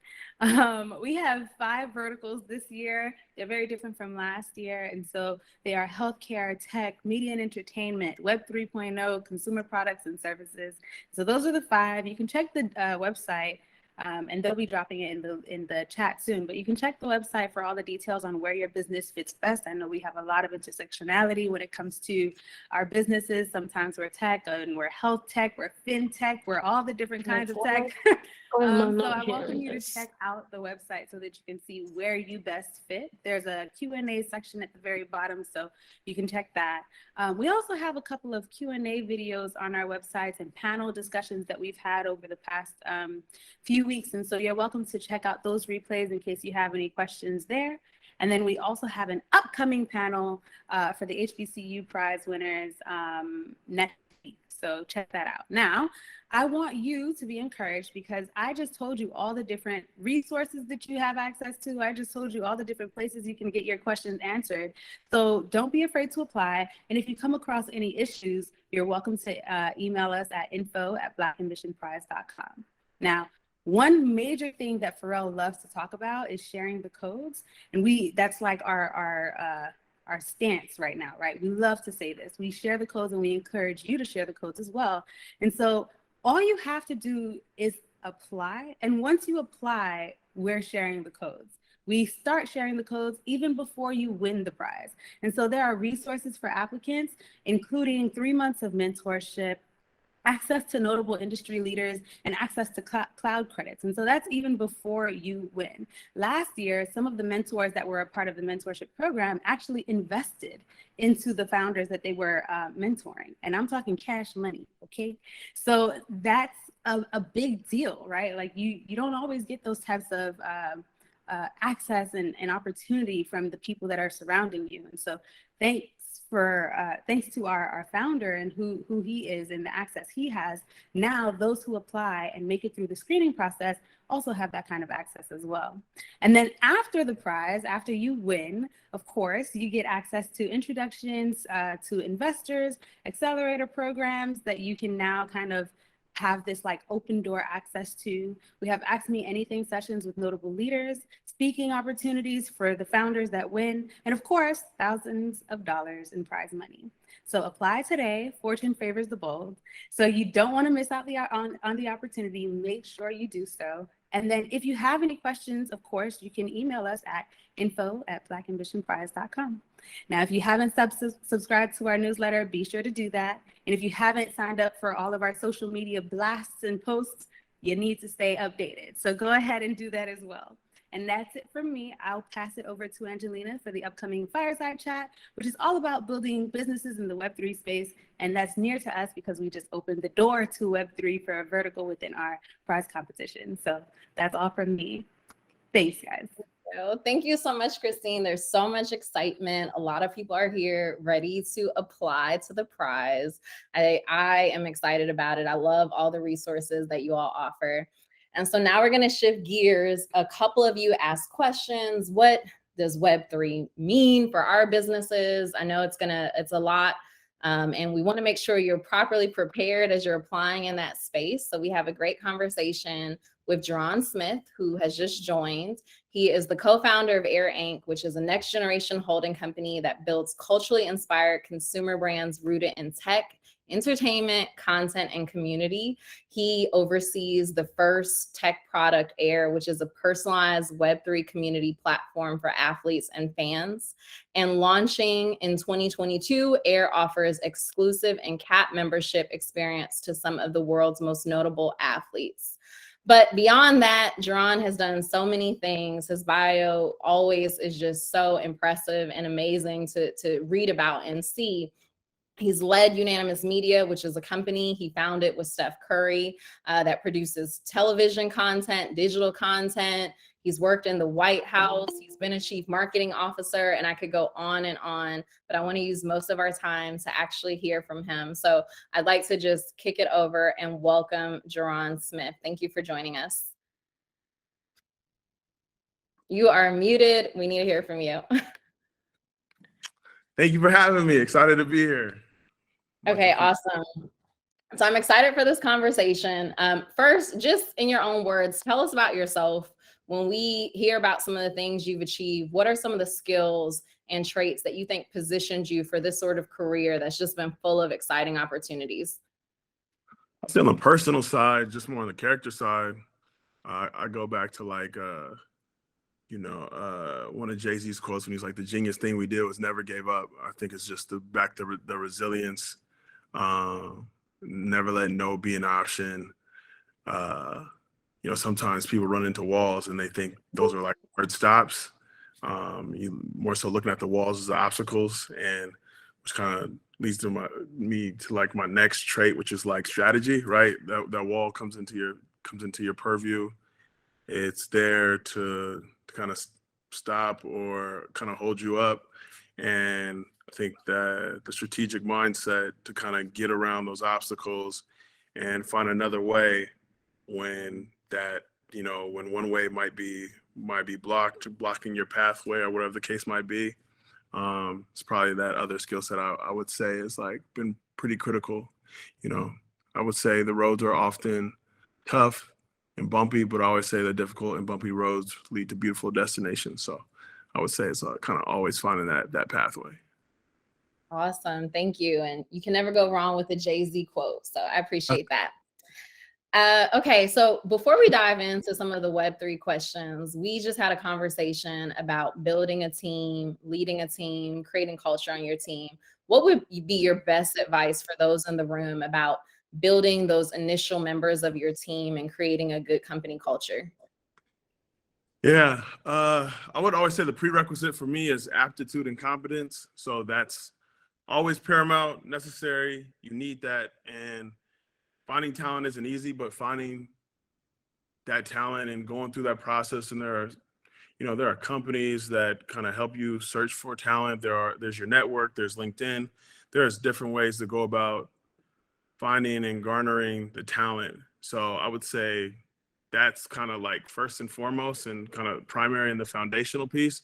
We have 5 verticals this year. They're very different from last year. And so they are healthcare, tech, media and entertainment, Web 3.0, consumer products and services. So those are the 5. You can check the website. And they'll be dropping it in the chat soon, but you can check the website for all the details on where your business fits best. I know we have a lot of intersectionality when it comes to our businesses. Sometimes we're tech and we're health tech, we're fintech, we're all the different kinds of tech. So I welcome you to check out the website so that you can see where you best fit. There's a Q&A section at the very bottom, so you can check that. We also have a couple of Q&A videos on our websites and panel discussions that we've had over the past few weeks. And so you're welcome to check out those replays in case you have any questions there. And then we also have an upcoming panel for the HBCU prize winners next week. So check that out. Now, I want you to be encouraged because I just told you all the different resources that you have access to. I just told you all the different places you can get your questions answered. So don't be afraid to apply. And if you come across any issues, you're welcome to email us at info@blackambitionprize.com. Now, one major thing that Pharrell loves to talk about is sharing the codes. And that's like our stance right now, right? We love to say this. We share the codes and we encourage you to share the codes as well. And so all you have to do is apply. And once you apply, we're sharing the codes. We start sharing the codes even before you win the prize. And so there are resources for applicants, including 3 months of mentorship, access to notable industry leaders, and access to cloud credits. And so that's even before you win. Last year, some of the mentors that were a part of the mentorship program actually invested into the founders that they were mentoring. And I'm talking cash money, okay? So that's a big deal, right? Like you don't always get those types of access and opportunity from the people that are surrounding you. And so thanks to our founder and who he is and the access he has. Now those who apply and make it through the screening process also have that kind of access as well. And then after the prize, after you win, of course, you get access to introductions to investors, accelerator programs that you can now kind of have this like open door access to. We have Ask Me Anything sessions with notable leaders, speaking opportunities for the founders that win, and of course, thousands of dollars in prize money. So apply today. Fortune favors the bold. So you don't want to miss out on the opportunity. Make sure you do so. And then if you have any questions, of course, you can email us at info@blackandvisionprize.com. Now, if you haven't subscribed to our newsletter, be sure to do that. And if you haven't signed up for all of our social media blasts and posts, you need to stay updated. So go ahead and do that as well. And that's it from me. I'll pass it over to Angelina for the upcoming fireside chat, which is all about building businesses in the Web3 space. And that's near to us because we just opened the door to Web3 for a vertical within our prize competition. So that's all from me. Thanks, guys.
Thank you so much, Christine. There's so much excitement. A lot of people are here ready to apply to the prize. I am excited about it. I love all the resources that you all offer. And so now we're going to shift gears. A couple of you asked questions. What does Web3 mean for our businesses? I know it's a lot. And we want to make sure you're properly prepared as you're applying in that space. So we have a great conversation with Jeron Smith, who has just joined. He is the co-founder of Heir Inc., which is a next generation holding company that builds culturally inspired consumer brands rooted in tech, entertainment, content, and community. He oversees the first tech product, Heir, which is a personalized Web3 community platform for athletes and fans. And launching in 2022, Heir offers exclusive and cap membership experience to some of the world's most notable athletes. But beyond that, Jeron has done so many things. His bio always is just so impressive and amazing to read about and see. He's led Unanimous Media, which is a company he founded with Steph Curry that produces television content, digital content. He's worked in the White House. He's been a chief marketing officer, and I could go on and on, but I want to use most of our time to actually hear from him. So I'd like to just kick it over and welcome Jeron Smith. Thank you for joining us. You are muted. We need to hear from you.
Thank you for having me. Excited to be here.
Okay, awesome. So I'm excited for this conversation. First, just in your own words, tell us about yourself. When we hear about some of the things you've achieved, what are some of the skills and traits that you think positioned you for this sort of career that's just been full of exciting opportunities?
Still on the personal side, just more on the character side, I go back to like, one of Jay-Z's quotes when he's like, the genius thing we did was never gave up. I think it's just the resilience, never let no be an option. Sometimes people run into walls and they think those are like hard stops. You more so looking at the walls as obstacles, and which kind of leads to my next trait, which is like strategy, right? That wall comes into your purview. It's there to kind of stop or kind of hold you up. And I think that the strategic mindset to kind of get around those obstacles and find another way when one way might be blocking your pathway or whatever the case might be. It's probably that other skill set I would say is like been pretty critical. I would say the roads are often tough and bumpy, but I always say the difficult and bumpy roads lead to beautiful destinations. So I would say it's kind of always finding that pathway.
Awesome. Thank you. And you can never go wrong with a Jay-Z quote. So I appreciate that. Okay, so before we dive into some of the Web3 questions, we just had a conversation about building a team, leading a team, creating culture on your team. What would be your best advice for those in the room about building those initial members of your team and creating a good company culture?
Yeah, I would always say the prerequisite for me is aptitude and competence. So that's always paramount, necessary. You need that. And finding talent isn't easy, but finding that talent and going through that process, and there are, there are companies that kind of help you search for talent. There's your network, there's LinkedIn. There's different ways to go about finding and garnering the talent. So I would say that's kind of like first and foremost and kind of primary and the foundational piece.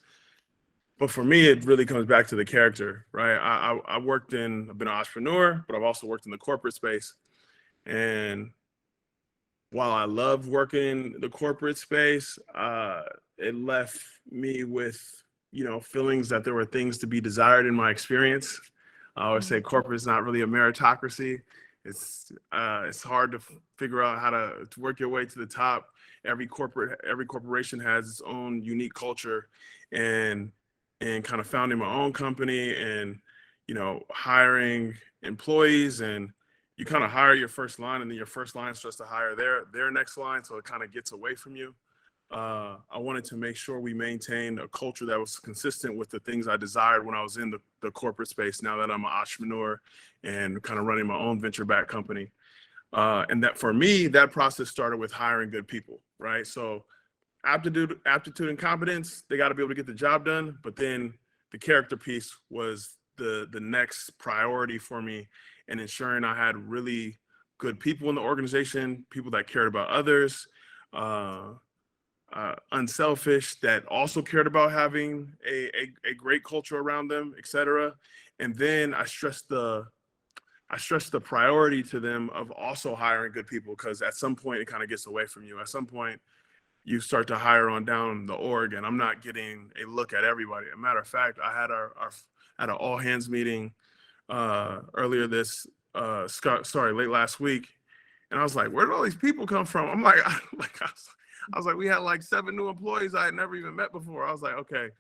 But for me, it really comes back to the character, right? I've been an entrepreneur, but I've also worked in the corporate space. And while I love working the corporate space, it left me with, feelings that there were things to be desired in my experience. I always say corporate is not really a meritocracy. It's hard to figure out how to work your way to the top. Every corporation has its own unique culture, and kind of founding my own company and, hiring employees, and you kind of hire your first line, and then your first line starts to hire their next line. So it kind of gets away from you. I wanted to make sure we maintained a culture that was consistent with the things I desired when I was in the corporate space, now that I'm an entrepreneur and kind of running my own venture-backed company. And that for me, that process started with hiring good people, right? So aptitude and competence, they got to be able to get the job done. But then the character piece was the next priority for me, and ensuring I had really good people in the organization, people that cared about others, unselfish, that also cared about having a great culture around them, etc. And then I stressed the priority to them of also hiring good people, because at some point it kind of gets away from you. At some point you start to hire on down the org, and I'm not getting a look at everybody. As a matter of fact, I had an all hands meeting earlier late last week, and I was like, where did all these people come from? I'm like, I was like, we had like 7 new employees I had never even met before. I was like, okay,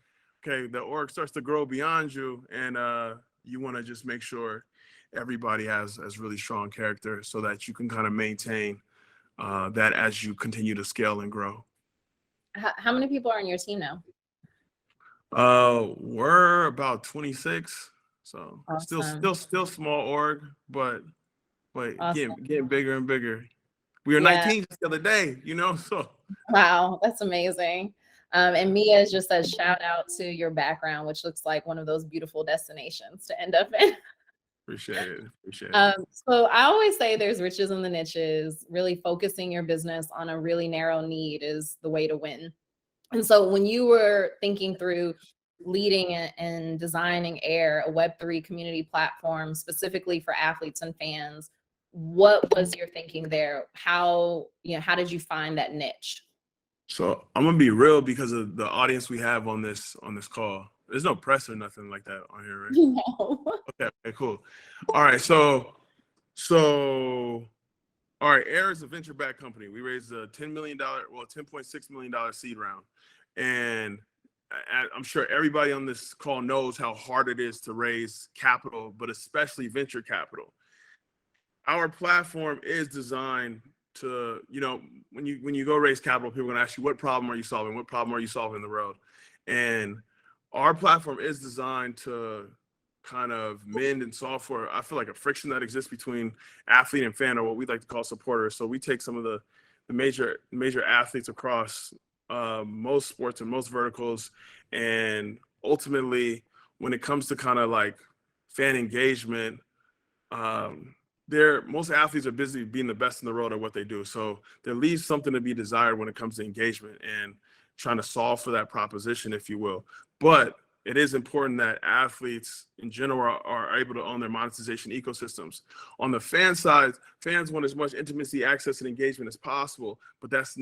the org starts to grow beyond you, and you want to just make sure everybody has really strong character, so that you can kind of maintain that as you continue to scale and grow.
How many people are on your team now?
We're about 26, so
awesome.
still small org, but
Awesome.
getting bigger and bigger. We were 19 just the other day, so.
Wow, that's amazing. And Mia just says, shout out to your background, which looks like one of those beautiful destinations to end up in.
Appreciate it.
So I always say there's riches in the niches. Really focusing your business on a really narrow need is the way to win. And so when you were thinking through leading and designing Heir, a Web3 community platform specifically for athletes and fans, what was your thinking there? How did you find that niche?
So I'm gonna be real, because of the audience we have on this call. There's no press or nothing like that on here, right?
No.
Okay, cool. All right, so all right, Heir is a venture-backed company. We raised a $10.6 million seed round, and I'm sure everybody on this call knows how hard it is to raise capital, but especially venture capital. Our platform is designed to, when you go raise capital, people are gonna ask you, what problem are you solving? What problem are you solving in the world? And our platform is designed to kind of mend and solve for, I feel like, a friction that exists between athlete and fan, or what we like to call supporters. So we take some of the major athletes across most sports and most verticals, and ultimately, when it comes to kind of like fan engagement, most athletes are busy being the best in the world at what they do. So there leaves something to be desired when it comes to engagement and trying to solve for that proposition, if you will. But it is important that athletes in general are able to own their monetization ecosystems. On the fan side, fans want as much intimacy, access, and engagement as possible, but that's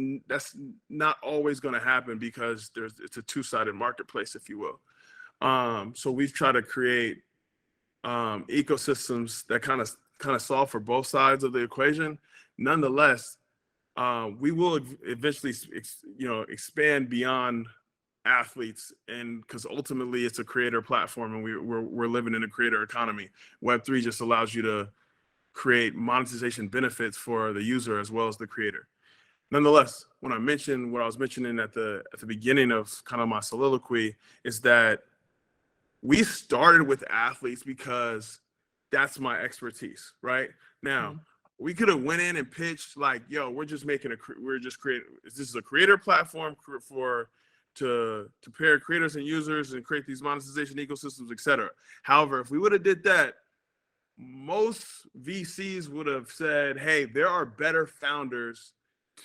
not always going to happen, because it's a two-sided marketplace, if you will. So we've tried to create ecosystems that kind of solve for both sides of the equation. Nonetheless, we will eventually, expand beyond athletes, and because ultimately it's a creator platform, and we're living in a creator economy. Web3 just allows you to create monetization benefits for the user as well as the creator. Nonetheless, when I mentioned what I was mentioning at the beginning of kind of my soliloquy, is that we started with athletes because that's my expertise, right? Now, we could have went in and pitched like, yo, this is a creator platform for to pair creators and users and create these monetization ecosystems, etc. However, if we would have did that, most VCs would have said, hey, there are better founders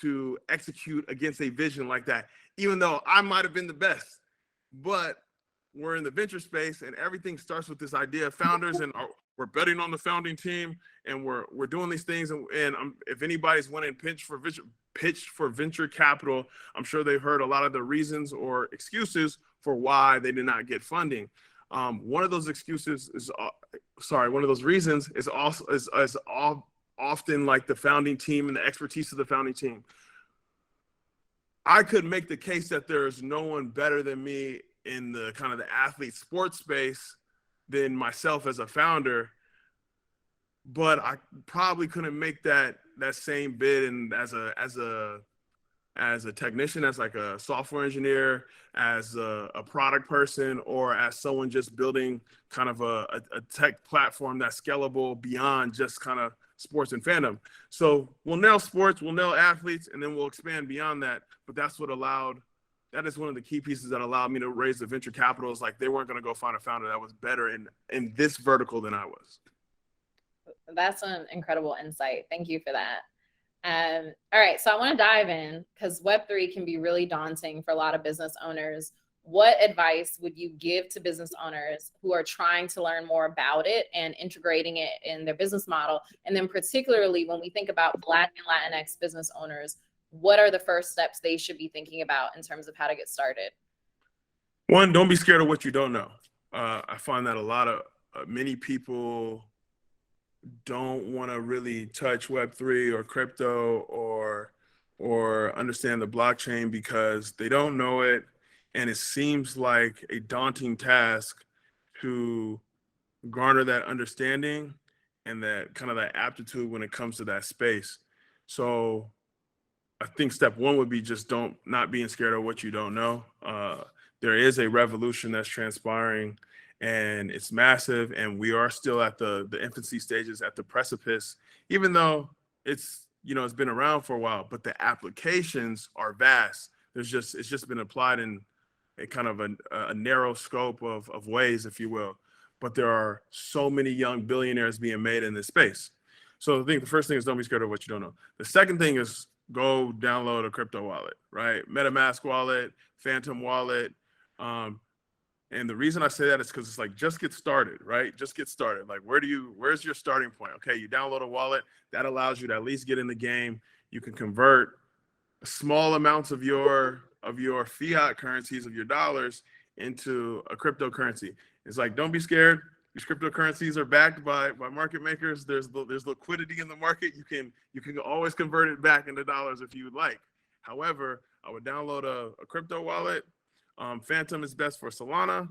to execute against a vision like that, even though I might have been the best. But we're in the venture space, and everything starts with this idea of founders, and we're betting on the founding team, and we're doing these things. And if anybody's went and pitched for venture capital, I'm sure they've heard a lot of the reasons or excuses for why they did not get funding. One of those excuses is, one of those reasons is also often like the founding team and the expertise of the founding team. I could make the case that there's no one better than me in the kind of the athlete sports space than myself as a founder, but I probably couldn't make that same bid and as a technician, as like a software engineer, as a product person, or as someone just building kind of a tech platform that's scalable beyond just kind of sports and fandom. So we'll nail sports, we'll nail athletes, and then we'll expand beyond that. But that is one of the key pieces that allowed me to raise the venture capital. Is like they weren't going to go find a founder that was better in this vertical than I was.
That's an incredible insight. Thank you for that. All right, so I want to dive in because Web3 can be really daunting for a lot of business owners. What advice would you give to business owners who are trying to learn more about it and integrating it in their business model? And then particularly when we think about Black and Latinx business owners, what are the first steps they should be thinking about in terms of how to get started?
One, don't be scared of what you don't know. I find that many people don't want to really touch Web3 or crypto or understand the blockchain because they don't know it. And it seems like a daunting task to garner that understanding and that kind of that aptitude when it comes to that space. So I think step one would be just not being scared of what you don't know. There is a revolution that's transpiring, and it's massive, and we are still at the infancy stages, at the precipice, even though it's been around for a while, but the applications are vast. It's just been applied in a kind of a narrow scope of ways, if you will. But there are so many young billionaires being made in this space. So I think the first thing is don't be scared of what you don't know. The second thing is go download a crypto wallet, right? MetaMask wallet, Phantom wallet. And the reason I say that is because it's like, just get started, right? Just get started. Like, where's your starting point? Okay, you download a wallet that allows you to at least get in the game. You can convert small amounts of your fiat currencies, of your dollars, into a cryptocurrency. It's like, don't be scared. These cryptocurrencies are backed by market makers. There's liquidity in the market. You can always convert it back into dollars if you would like. However, I would download a crypto wallet. Phantom is best for Solana.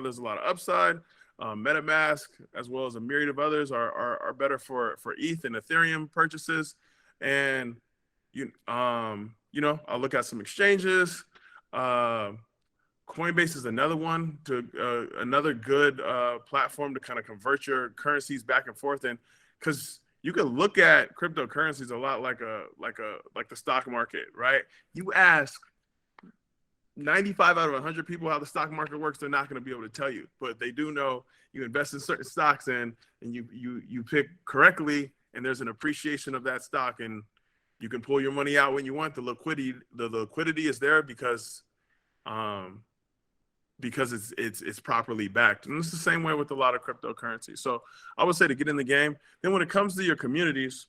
There's a lot of upside. MetaMask, as well as a myriad of others, are better for ETH and Ethereum purchases. And I'll look at some exchanges. Coinbase is another one, another good platform to kind of convert your currencies back and forth. And because you can look at cryptocurrencies a lot like the stock market, right? You ask 95 out of 100 people how the stock market works, they're not going to be able to tell you, but they do know you invest in certain stocks and you pick correctly, and there's an appreciation of that stock, and you can pull your money out when you want. The liquidity is there because it's properly backed. And it's the same way with a lot of cryptocurrency. So I would say to get in the game. Then when it comes to your communities,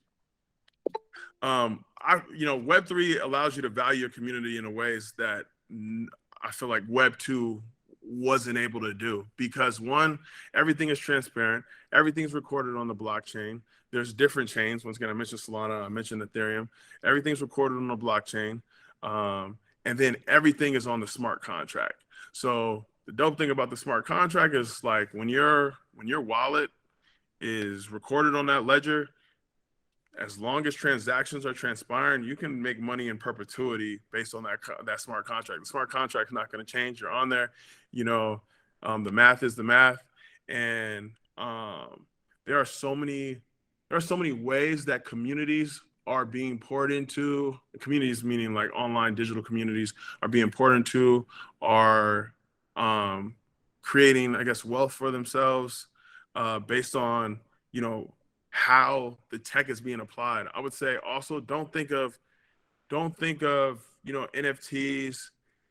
Web3 allows you to value your community in ways that I feel like Web 2 wasn't able to do, because one, everything is transparent, everything's recorded on the blockchain. There's different chains. Once again, I mentioned Solana, I mentioned Ethereum. Everything's recorded on the blockchain, and then everything is on the smart contract. So the dope thing about the smart contract is, like, when your wallet is recorded on that ledger, as long as transactions are transpiring, you can make money in perpetuity based on that smart contract. The smart contract is not going to change. You're on there, the math is the math, and there are so many ways that communities are being poured into, communities meaning like online digital communities are being poured into, are creating, I guess, wealth for themselves based on, you know, how the tech is being applied. I would say also don't think of, you know, NFTs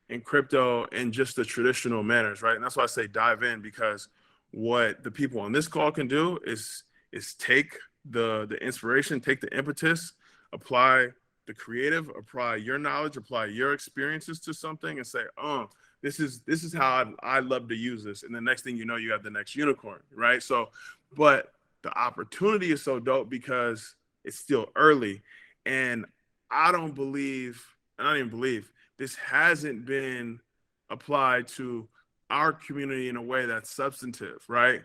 and crypto in just the traditional manners, right? And that's why I say dive in, because what the people on this call can do is take the inspiration, take the impetus, apply the creative, apply your knowledge, apply your experiences to something, and say, oh, this is how I love to use this. And the next thing you know, you have the next unicorn, right? So, but the opportunity is so dope because it's still early. And I don't even believe this hasn't been applied to our community in a way that's substantive, right?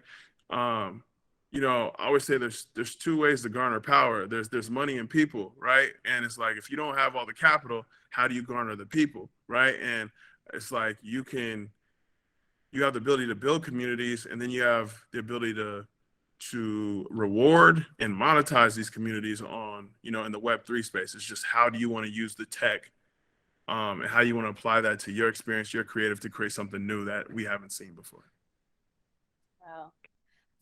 You know, I always say there's two ways to garner power. There's money and people, right? And it's like, if you don't have all the capital, how do you garner the people, right? And it's like you have the ability to build communities, and then you have the ability to reward and monetize these communities on, you know, in the Web3 space. It's just, how do you want to use the tech and how you want to apply that to your experience, your creative, to create something new that we haven't seen before.
Wow.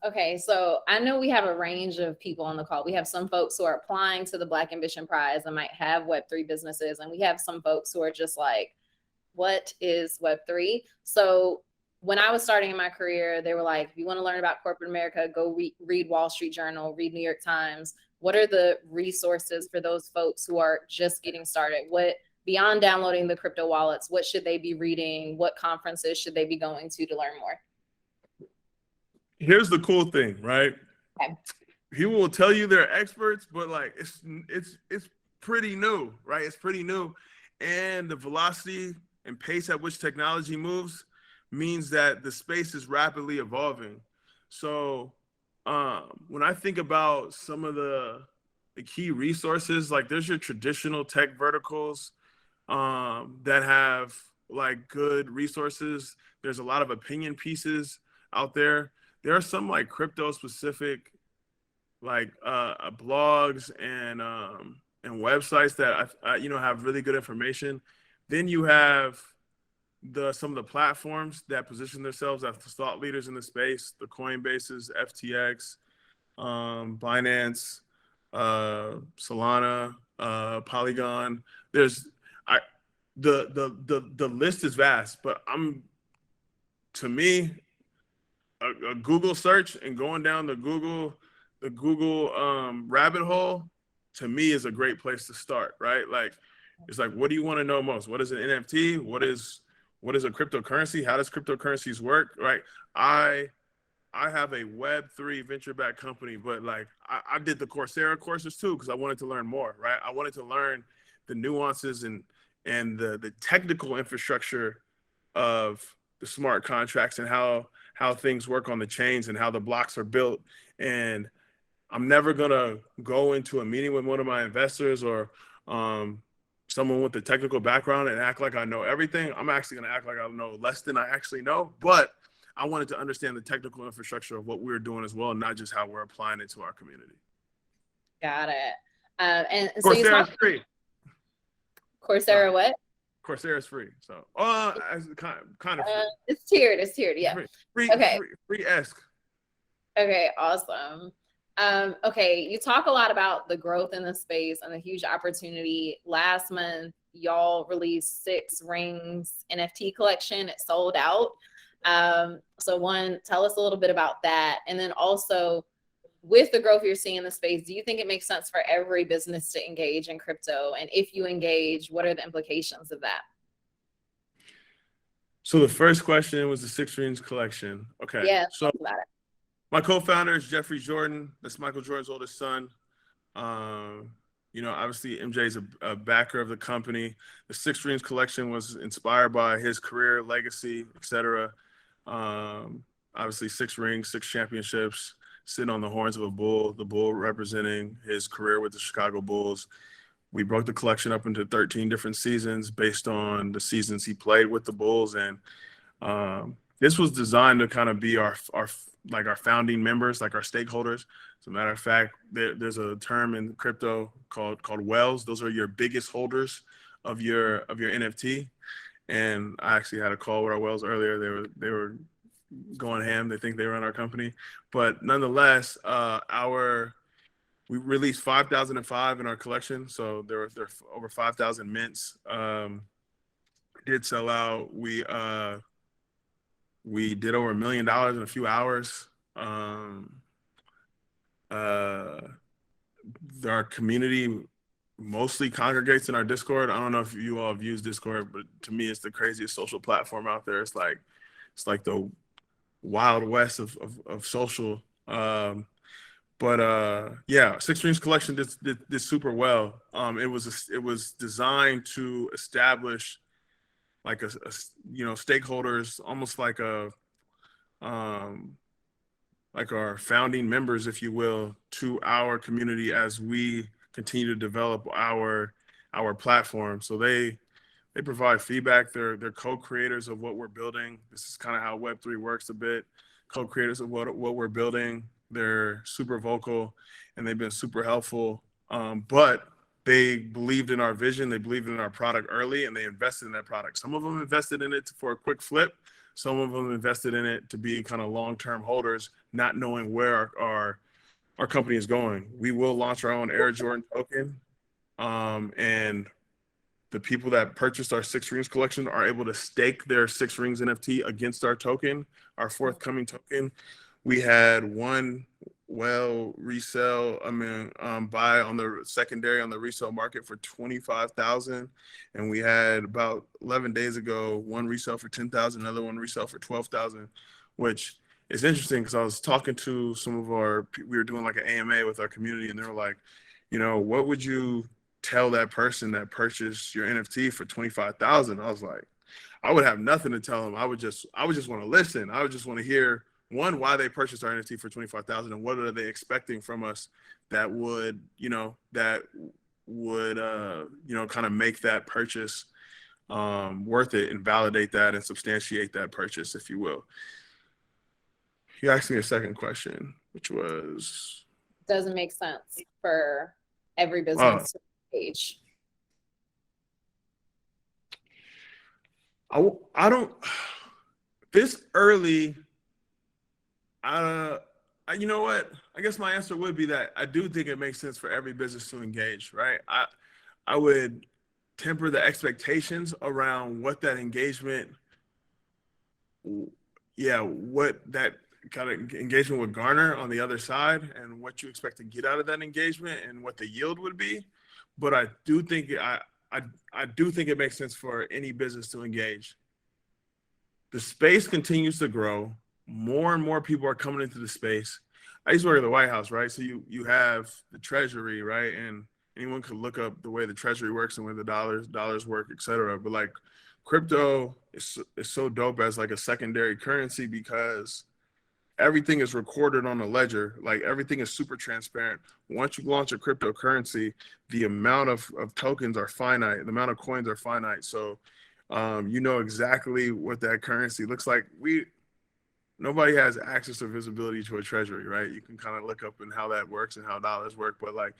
Okay, so I know we have a range of people on the call. We have some folks who are applying to the Black Ambition Prize and might have Web3 businesses, and we have some folks who are just like, what is Web3? So when I was starting in my career, they were like, if you want to learn about corporate America, go read Wall Street Journal, read New York Times. What are the resources for those folks who are just getting started? What, beyond downloading the crypto wallets, what should they be reading? What conferences should they be going to learn more?
Here's the cool thing, right?
Okay.
People will tell you they're experts, but like it's pretty new, right? It's pretty new. And the velocity and pace at which technology moves means that the space is rapidly evolving. So when I think about some of the key resources, like there's your traditional tech verticals that have like good resources. There's a lot of opinion pieces out there. There are some like crypto specific like blogs and websites that you know, have really good information. Then you have some of the platforms that position themselves as thought leaders in the space, the Coinbases, FTX, Binance, Solana, Polygon. The list is vast, but to me, a Google search and going down the Google rabbit hole, to me, is a great place to start, right? Like, it's like, what do you want to know most? What is an NFT? What is a cryptocurrency? How does cryptocurrencies work, right? I have a Web3 venture-backed company, but like I did the Coursera courses too, because I wanted to learn more, right? I wanted to learn the nuances and the technical infrastructure of the smart contracts and how things work on the chains and how the blocks are built. And I'm never gonna go into a meeting with one of my investors or someone with a technical background and act like I know everything. I'm actually gonna act like I know less than I actually know, but I wanted to understand the technical infrastructure of what we're doing as well, not just how we're applying it to our community.
Got it. And so
Coursera is free.
Coursera, what?
Coursera is free. So, kind of free.
It's tiered. Yeah.
Free.
Okay.
Free-esque.
Okay. Awesome. Okay. You talk a lot about the growth in the space and the huge opportunity. Last month, y'all released 6 Rings NFT collection. It sold out. So one, tell us a little bit about that. And then also, with the growth you're seeing in the space, do you think it makes sense for every business to engage in crypto? And if you engage, what are the implications of that?
So the first question was the 6 Rings collection. Okay.
Yeah,
so
talk about it.
My co-founder is Jeffrey Jordan. That's Michael Jordan's oldest son. You know, obviously MJ is a backer of the company. The 6 Rings collection was inspired by his career, legacy, etc. Obviously 6 rings, 6 championships, sitting on the horns of a bull, the bull representing his career with the Chicago Bulls. We broke the collection up into 13 different seasons based on the seasons he played with the Bulls. And this was designed to kind of be our founding members, like our stakeholders, As a matter of fact, there's a term in crypto called whales. Those are your biggest holders of your NFT. And I actually had a call with our whales earlier. They were going ham. They think they run our company, but nonetheless, we released 5,005 in our collection, so there are over 5,000 mints. Did sell out. We did over $1 million in a few hours. Our community mostly congregates in our Discord. I don't know if you all have used Discord, but to me, it's the craziest social platform out there. It's like the wild west of social. Yeah, Six Rings collection did super well. It was designed to establish like a stakeholders, almost like like our founding members, if you will, to our community as we continue to develop our platform. So they provide feedback. They're co-creators of what we're building. This is kind of how Web3 works a bit. Co-creators of what we're building. They're super vocal and they've been super helpful. But they believed in our vision. They believed in our product early and they invested in that product. Some of them invested in it for a quick flip. Some of them invested in it to be kind of long-term holders, not knowing where our company is going. We will launch our own Air Jordan token. And the people that purchased our Six Rings collection are able to stake their Six Rings NFT against our token, our forthcoming token. We had one buy on the secondary on the resale market for $25,000, and we had about 11 days ago one resale for $10,000, another one resale for $12,000, which is interesting because I was talking to we were doing like an AMA with our community, and they were like, what would you tell that person that purchased your NFT for $25,000? I was like, I would have nothing to tell them. I would just want to listen. I would just want to hear, one, why they purchased our NFT for $25,000 and what are they expecting from us that would kind of make that purchase worth it and validate that and substantiate that purchase, if you will. You asked me a second question, which was,
doesn't make sense for every business page.
I don't, this early, you know what? I guess my answer would be that I do think it makes sense for every business to engage, right? I would temper the expectations around what that engagement, what that kind of engagement would garner on the other side and what you expect to get out of that engagement and what the yield would be. But I do think I do think it makes sense for any business to engage. The space continues to grow. More and more people are coming into the space. I used to work at the White House, right? So you have the Treasury, right? And anyone could look up the way the Treasury works and where the dollars work, et cetera. But like crypto is so dope as like a secondary currency because everything is recorded on a ledger. Like everything is super transparent. Once you launch a cryptocurrency, the amount of tokens are finite. The amount of coins are finite. So you know exactly what that currency looks like. Nobody has access or visibility to a treasury, right? You can kind of look up and how that works and how dollars work, but like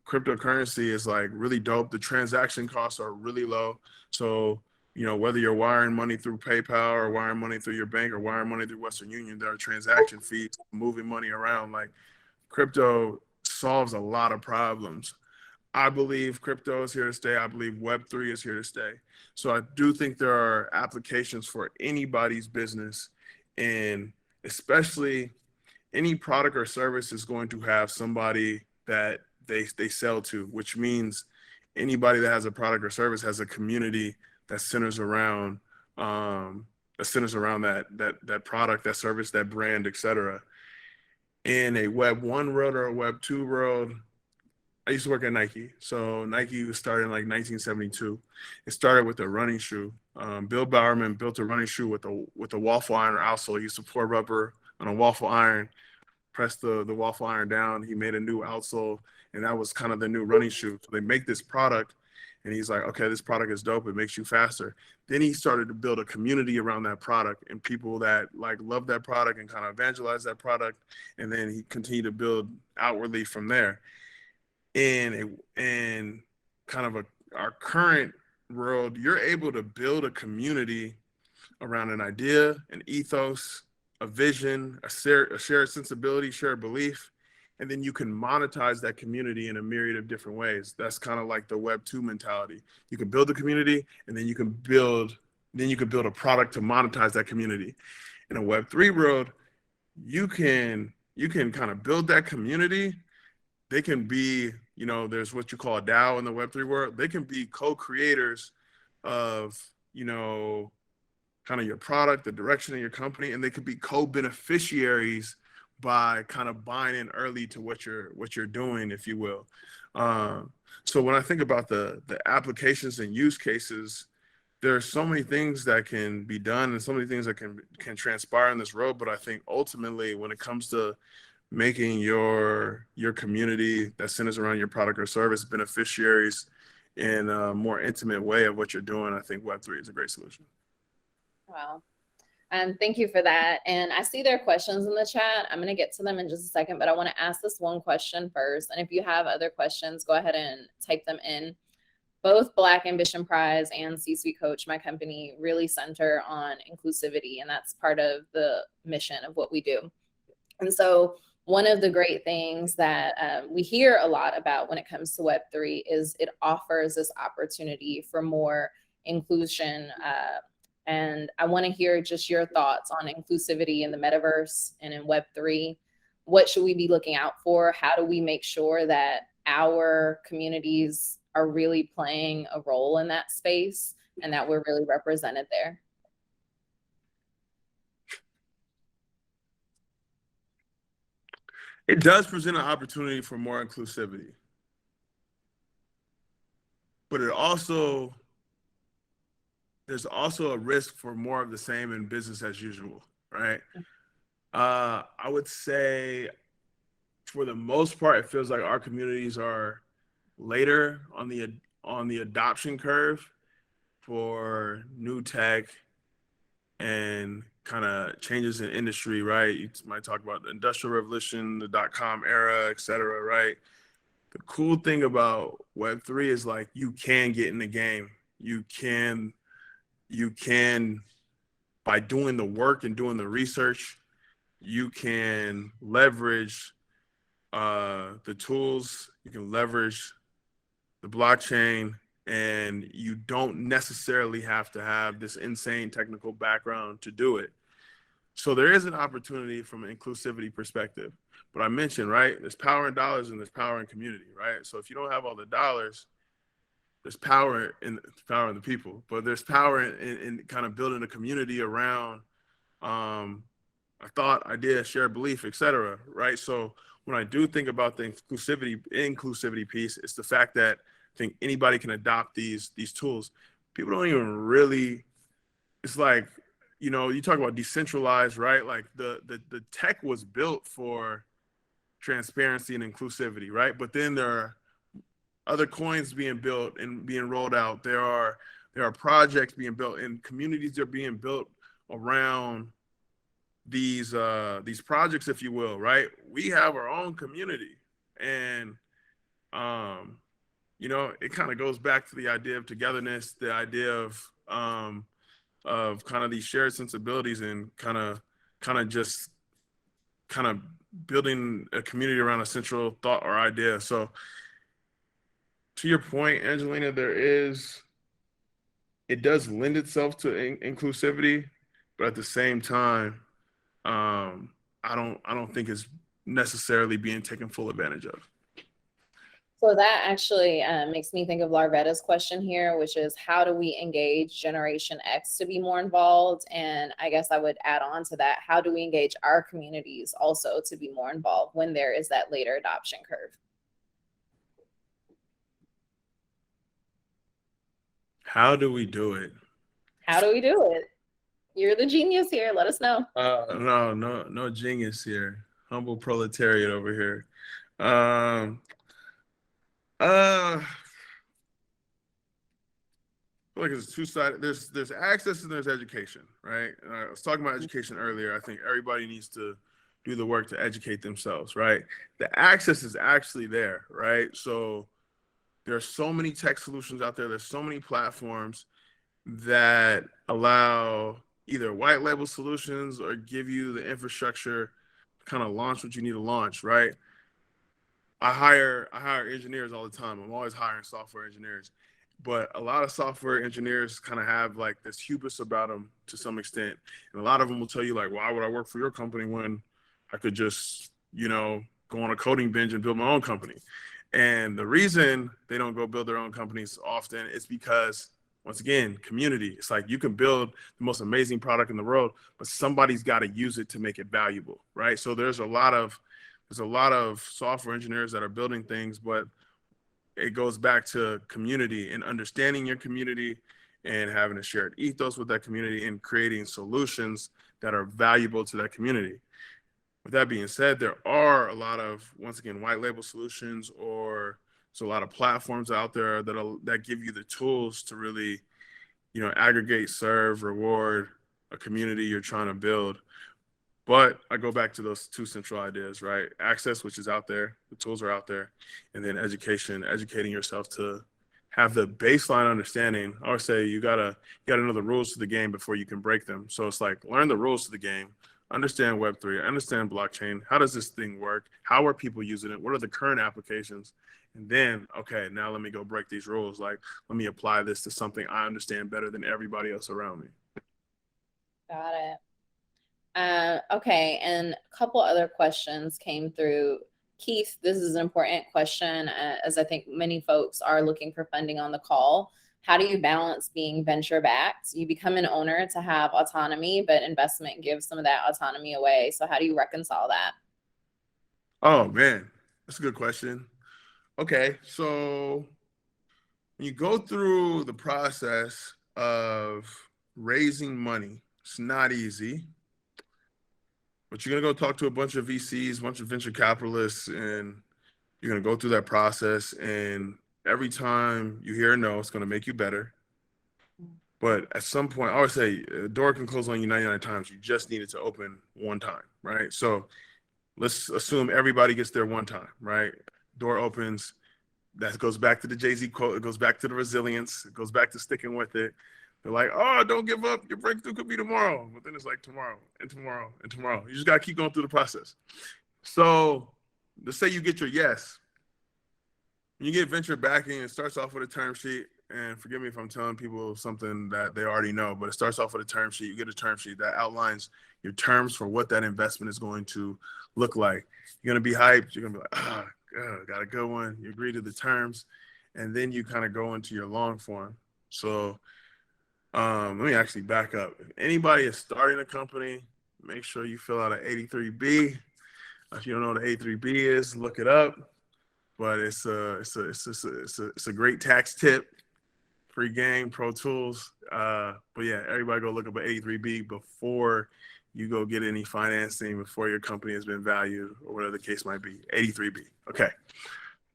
cryptocurrency is like really dope. The transaction costs are really low. So, whether you're wiring money through PayPal or wiring money through your bank or wiring money through Western Union, there are transaction fees, moving money around. Like crypto solves a lot of problems. I believe crypto is here to stay. I believe Web3 is here to stay. So I do think there are applications for anybody's business, and especially any product or service is going to have somebody that they sell to, which means anybody that has a product or service has a community that centers around that product, that service, that brand, etc. In a Web 1 world or a Web 2 world, I used to work at Nike. So Nike was started in like 1972. It started with a running shoe. Bill Bowerman built a running shoe with a waffle iron outsole. He used to pour rubber on a waffle iron, press the waffle iron down. He made a new outsole, and that was kind of the new running shoe. So they make this product, and he's like, okay, this product is dope. It makes you faster. Then he started to build a community around that product and people that like love that product and kind of evangelize that product. And then he continued to build outwardly from there. In kind of our current world, you're able to build a community around an idea, an ethos, a vision, a shared sensibility, shared belief, and then you can monetize that community in a myriad of different ways. That's kind of like the Web 2 mentality. You can build a community, and then you can build a product to monetize that community. In a Web 3 world, you can kind of build that community. They can be, there's what you call a DAO in the Web 3 world. They can be co-creators of, kind of your product, the direction of your company, and they could be co-beneficiaries by kind of buying in early to what you're doing, if you will. So when I think about the applications and use cases, there are so many things that can be done and so many things that can transpire in this road. But I think ultimately, when it comes to making your community that centers around your product or service beneficiaries in a more intimate way of what you're doing, I think Web3 is a great solution.
Wow. Thank you for that. And I see there are questions in the chat. I'm going to get to them in just a second, but I want to ask this one question first. And if you have other questions, go ahead and type them in. Both Black Ambition Prize and C-Suite Coach, my company, really center on inclusivity, and that's part of the mission of what we do. And so one of the great things that we hear a lot about when it comes to Web3 is it offers this opportunity for more inclusion. And I want to hear just your thoughts on inclusivity in the metaverse and in Web3. What should we be looking out for? How do we make sure that our communities are really playing a role in that space and that we're really represented there?
It does present an opportunity for more inclusivity, but there's also a risk for more of the same in business as usual, right? I would say for the most part, it feels like our communities are later on the adoption curve for new tech and kind of changes in industry, right? You might talk about the Industrial Revolution, the .com era, et cetera, right? The cool thing about Web3 is like you can get in the game. You can, by doing the work and doing the research, you can leverage the tools, you can leverage the blockchain, and you don't necessarily have to have this insane technical background to do it. So there is an opportunity from an inclusivity perspective. But I mentioned, right, there's power in dollars and there's power in community, right? So if you don't have all the dollars, there's power in the people, but there's power in kind of building a community around a thought, idea, shared belief, et cetera, right? So when I do think about the inclusivity piece, it's the fact that I think anybody can adopt these tools. People don't even really, it's like, you talk about decentralized, right? Like the tech was built for transparency and inclusivity, right? But then there are other coins being built and being rolled out. There are projects being built and communities are being built around these projects, if you will, right? We have our own community, and it kind of goes back to the idea of togetherness, the idea of kind of these shared sensibilities, and kind of building a community around a central thought or idea. So to your point, Angelina, it does lend itself to inclusivity, but at the same time, I don't think it's necessarily being taken full advantage of.
So that actually makes me think of Larvetta's question here, which is how do we engage Generation X to be more involved? And I guess I would add on to that, how do we engage our communities also to be more involved when there is that later adoption curve?
How do we do it?
How do we do it? You're the genius here. Let us know.
No genius here. Humble proletariat over here. feel like it's two-sided. There's access and there's education, right? And I was talking about education earlier. I think everybody needs to do the work to educate themselves, right? The access is actually there, right? So there's so many tech solutions out there. There's so many platforms that allow either white label solutions or give you the infrastructure to kind of launch what you need to launch, right? I hire engineers all the time. I'm always hiring software engineers. But a lot of software engineers kind of have like this hubris about them to some extent. And a lot of them will tell you like, why would I work for your company when I could just, go on a coding binge and build my own company? And the reason they don't go build their own companies often is because, once again, community. It's like you can build the most amazing product in the world, but somebody's got to use it to make it valuable, right? So there's a lot of software engineers that are building things, but it goes back to community and understanding your community and having a shared ethos with that community and creating solutions that are valuable to that community. With that being said, there are a lot of, once again, white label solutions, or there's a lot of platforms out there that give you the tools to really, aggregate, serve, reward a community you're trying to build. But I go back to those two central ideas, right? Access, which is out there, the tools are out there, and then education, educating yourself to have the baseline understanding. I would say you gotta know the rules to the game before you can break them. So it's like, learn the rules to the game, understand Web3, understand blockchain. How does this thing work? How are people using it? What are the current applications? And then, okay, now let me go break these rules. Like, let me apply this to something I understand better than everybody else around me.
Got it. Okay, and a couple other questions came through. Keith, this is an important question, as I think many folks are looking for funding on the call. How do you balance being venture backed? You become an owner to have autonomy, but investment gives some of that autonomy away. So how do you reconcile that?
Oh man, that's a good question. Okay, so when you go through the process of raising money, it's not easy. But you're going to go talk to a bunch of VCs, a bunch of venture capitalists, and you're going to go through that process. And every time you hear a no, it's going to make you better. But at some point, I always say a door can close on you 99 times. You just need it to open one time, right? So let's assume everybody gets there one time, right? Door opens. That goes back to the Jay-Z quote. It goes back to the resilience. It goes back to sticking with it. They're like, oh, don't give up. Your breakthrough could be tomorrow. But then it's like tomorrow and tomorrow and tomorrow. You just got to keep going through the process. So let's say you get your yes. When you get venture backing, it starts off with a term sheet. And forgive me if I'm telling people something that they already know, but it starts off with a term sheet. You get a term sheet that outlines your terms for what that investment is going to look like. You're going to be hyped. You're going to be like, got a good one. You agree to the terms. And then you kind of go into your long form. So let me actually back up. If anybody is starting a company, make sure you fill out an 83B. If you don't know what an 83B is, look it up. But it's a great tax tip. Free game, pro tools. But yeah, everybody go look up an 83B before you go get any financing, before your company has been valued, or whatever the case might be. 83B. Okay.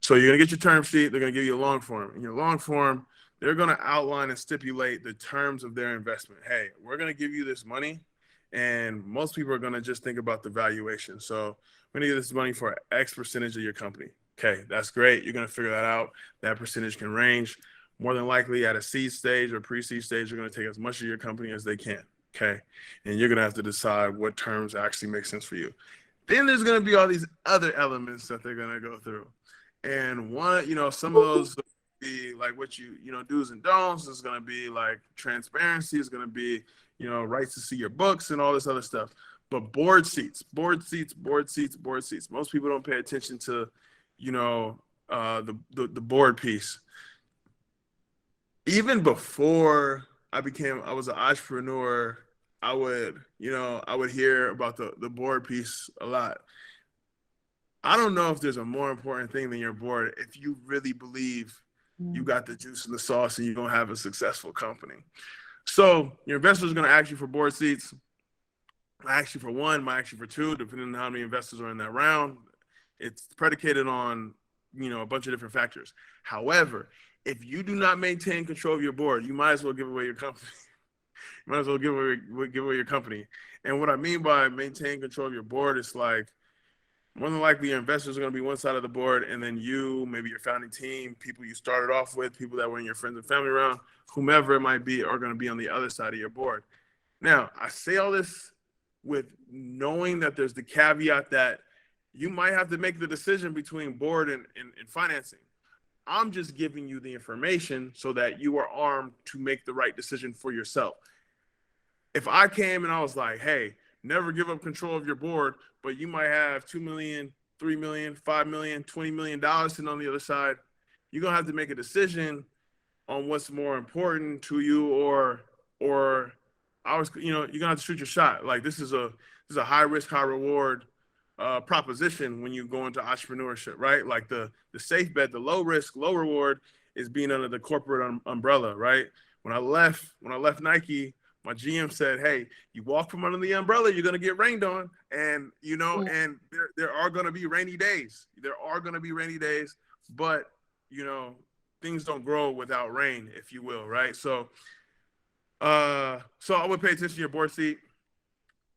So you're gonna get your term sheet. They're gonna give you a long form. In your long form, they're going to outline and stipulate the terms of their investment. Hey, we're going to give you this money, and most people are going to just think about the valuation. So we're going to give this money for X percentage of your company. Okay, that's great. You're going to figure that out. That percentage can range. More than likely at a seed stage or pre-seed stage, you're going to take as much of your company as they can. Okay, and you're going to have to decide what terms actually make sense for you. Then there's going to be all these other elements that they're going to go through. And one, some of those be like what do's and don'ts. Is going to be like transparency. Is going to be rights to see your books and all this other stuff. But board seats. Most people don't pay attention to the board piece. Even before I was an entrepreneur, I would hear about the board piece a lot. I don't know if there's a more important thing than your board if you really believe you got the juice and the sauce and you don't have a successful company. So your investors are going to ask you for board seats. Might ask you for one, might ask you for two, depending on how many investors are in that round. It's predicated on, a bunch of different factors. However, if you do not maintain control of your board, you might as well give away your company. You might as well give away your company. And what I mean by maintain control of your board is like, more than likely your investors are going to be one side of the board, and then you, maybe your founding team, people you started off with, people that were in your friends and family around, whomever it might be, are going to be on the other side of your board. Now, I say all this with knowing that there's the caveat that you might have to make the decision between board and financing. I'm just giving you the information so that you are armed to make the right decision for yourself. If I came and I was like, hey, never give up control of your board, but you might have $2 million, $3 million, $5 million, $20 million sitting on the other side, you're going to have to make a decision on what's more important to you, or you're going to have to shoot your shot. Like this is a high risk, high reward proposition when you go into entrepreneurship, right? Like the safe bet, the low risk, low reward is being under the corporate umbrella, right? When I left Nike, my GM said, hey, you walk from under the umbrella, you're going to get rained on. And, and there are going to be rainy days. There are going to be rainy days, but, things don't grow without rain, if you will, right? So I would pay attention to your board seat.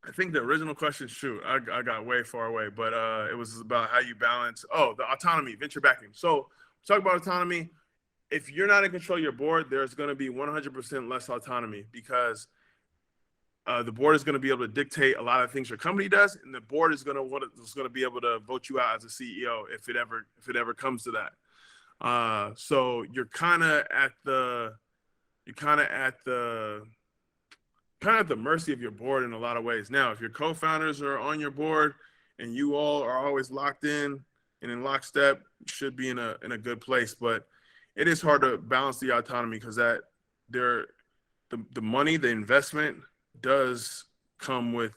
I think the original question, I got way far away, but it was about how you balance, the autonomy, venture backing. So talk about autonomy. If you're not in control of your board, there's going to be 100% less autonomy, because the board is going to be able to dictate a lot of things your company does, and the board is going to be able to vote you out as a CEO if it ever comes to that. So you're kind of at the mercy of your board in a lot of ways. Now, if your co-founders are on your board and you all are always locked in and in lockstep, you should be in a good place. But it is hard to balance the autonomy, because the money, the investment does come with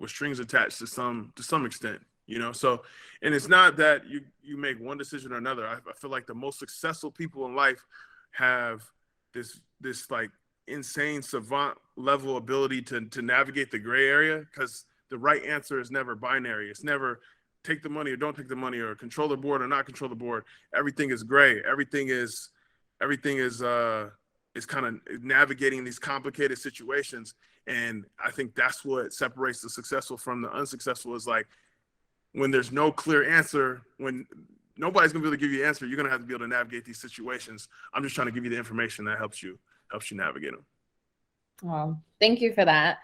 strings attached to some extent, So, and it's not that you make one decision or another. I feel like the most successful people in life have this like insane savant level ability to navigate the gray area, because the right answer is never binary. It's never take the money or don't take the money, or control the board or not control the board. Everything is gray. Everything is kind of navigating these complicated situations. And I think that's what separates the successful from the unsuccessful, is like when there's no clear answer, when nobody's gonna be able to give you an answer, you're gonna have to be able to navigate these situations. I'm just trying to give you the information that helps you navigate them.
Well, thank you for that.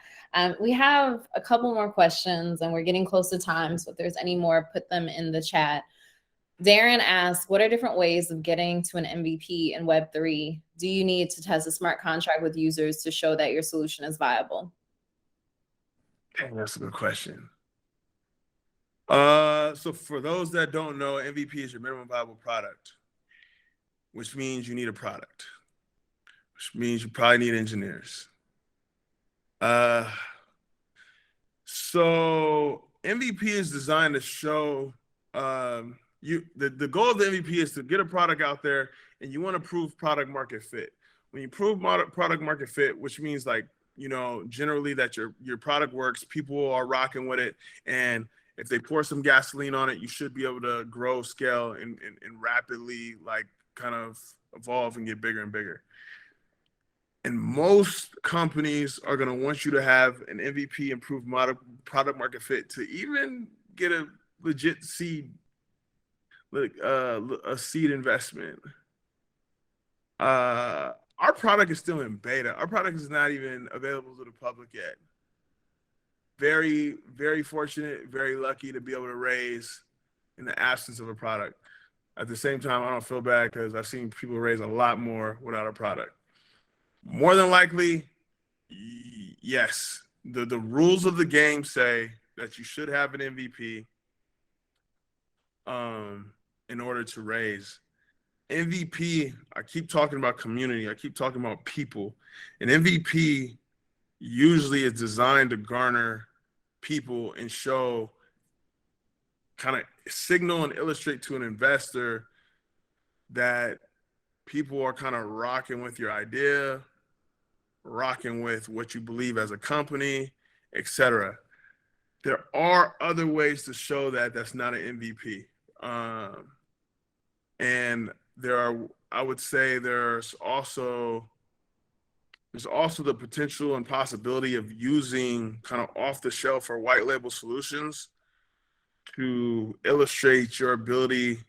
We have a couple more questions and we're getting close to time. So if there's any more, put them in the chat. Darren asks, what are different ways of getting to an MVP in Web3? Do you need to test a smart contract with users to show that your solution is viable?
Dang, that's a good question. So for those that don't know, MVP is your minimum viable product, which means you need a product, which means you probably need engineers. So MVP is designed to show the goal of the MVP is to get a product out there, and you want to prove product market fit. When you prove product market fit, which means like, generally that your product works, people are rocking with it, and if they pour some gasoline on it, you should be able to grow, scale, and rapidly like kind of evolve and get bigger and bigger. And most companies are going to want you to have an MVP, improved product market fit, to even get a legit seed, like a seed investment. Our product is still in beta. Our product is not even available to the public yet. Very, very fortunate, very lucky to be able to raise in the absence of a product. At the same time, I don't feel bad, because I've seen people raise a lot more without a product. More than likely, yes. The rules of the game say that you should have an MVP in order to raise. MVP, I keep talking about community. I keep talking about people. An MVP usually is designed to garner people and show, kind of signal and illustrate to an investor that people are kind of rocking with your idea, rocking with what you believe as a company, etc. There are other ways to show that that's not an MVP. And there are, I would say there's also the potential and possibility of using kind of off the shelf or white label solutions to illustrate your ability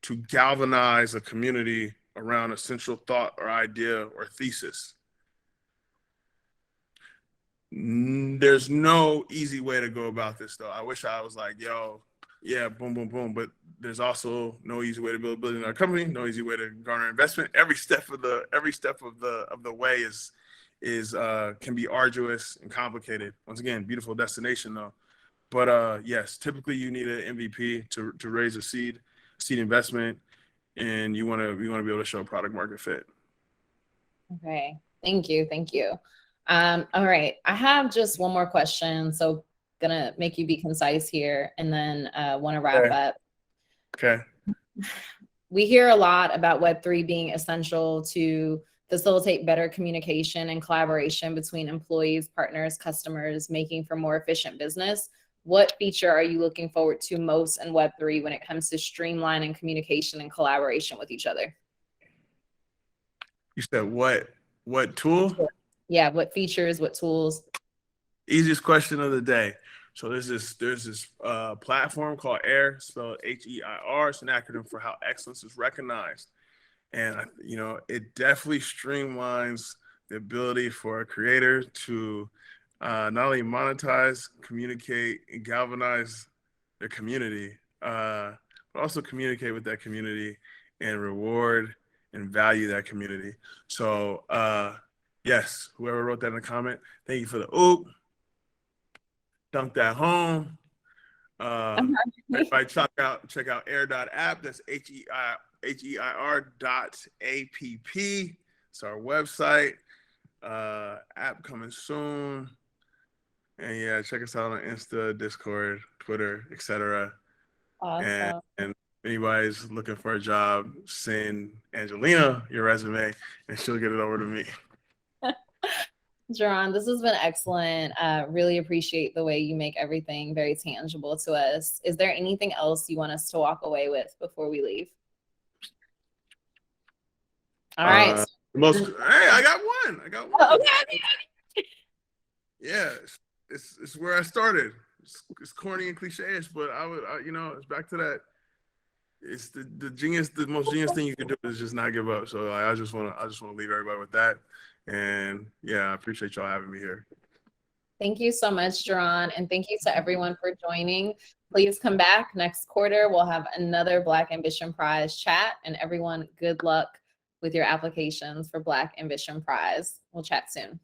to galvanize a community around a central thought or idea or thesis. There's no easy way to go about this, though. I wish I was like, yo, yeah, boom, boom, boom. But there's also no easy way to build a billion-dollar company. No easy way to garner investment. Every step of the way can be arduous and complicated. Once again, beautiful destination though. But yes, typically you need an MVP to raise a seed investment, and you want to be able to show product market fit.
Okay, thank you. All right, I have just one more question, so gonna make you be concise here, and then want to wrap up.
Okay.
We hear a lot about Web3 being essential to facilitate better communication and collaboration between employees, partners, customers, making for more efficient business. What feature are you looking forward to most in Web3 when it comes to streamlining communication and collaboration with each other?
You said what tool?
Yeah, what features, what tools?
Easiest question of the day. So there's this platform called Heir, spelled H-E-I-R. It's an acronym for how excellence is recognized. And, it definitely streamlines the ability for a creator to not only monetize, communicate, and galvanize their community, but also communicate with that community and reward and value that community. So, yes, whoever wrote that in the comment, thank you for the oop. Dunk that home. Everybody check out Heir.app. That's Heir.app. It's our website. App coming soon. And yeah, check us out on Insta, Discord, Twitter, etc.
Awesome.
And anybody's looking for a job, send Angelina your resume and she'll get it over to me.
Jeron, this has been excellent. Really appreciate the way you make everything very tangible to us. Is there anything else you want us to walk away with before we leave? All right.
Hey, I got one.
Oh, okay.
Yeah, it's where I started. It's corny and cliche-ish, but it's back to that. It's the most genius thing you can do is just not give up. So I just want to leave everybody with that. And yeah, I appreciate y'all having me here.
Thank you so much, Jeron. And thank you to everyone for joining. Please come back next quarter. We'll have another Black Ambition Prize chat. And everyone, good luck with your applications for Black Ambition Prize. We'll chat soon.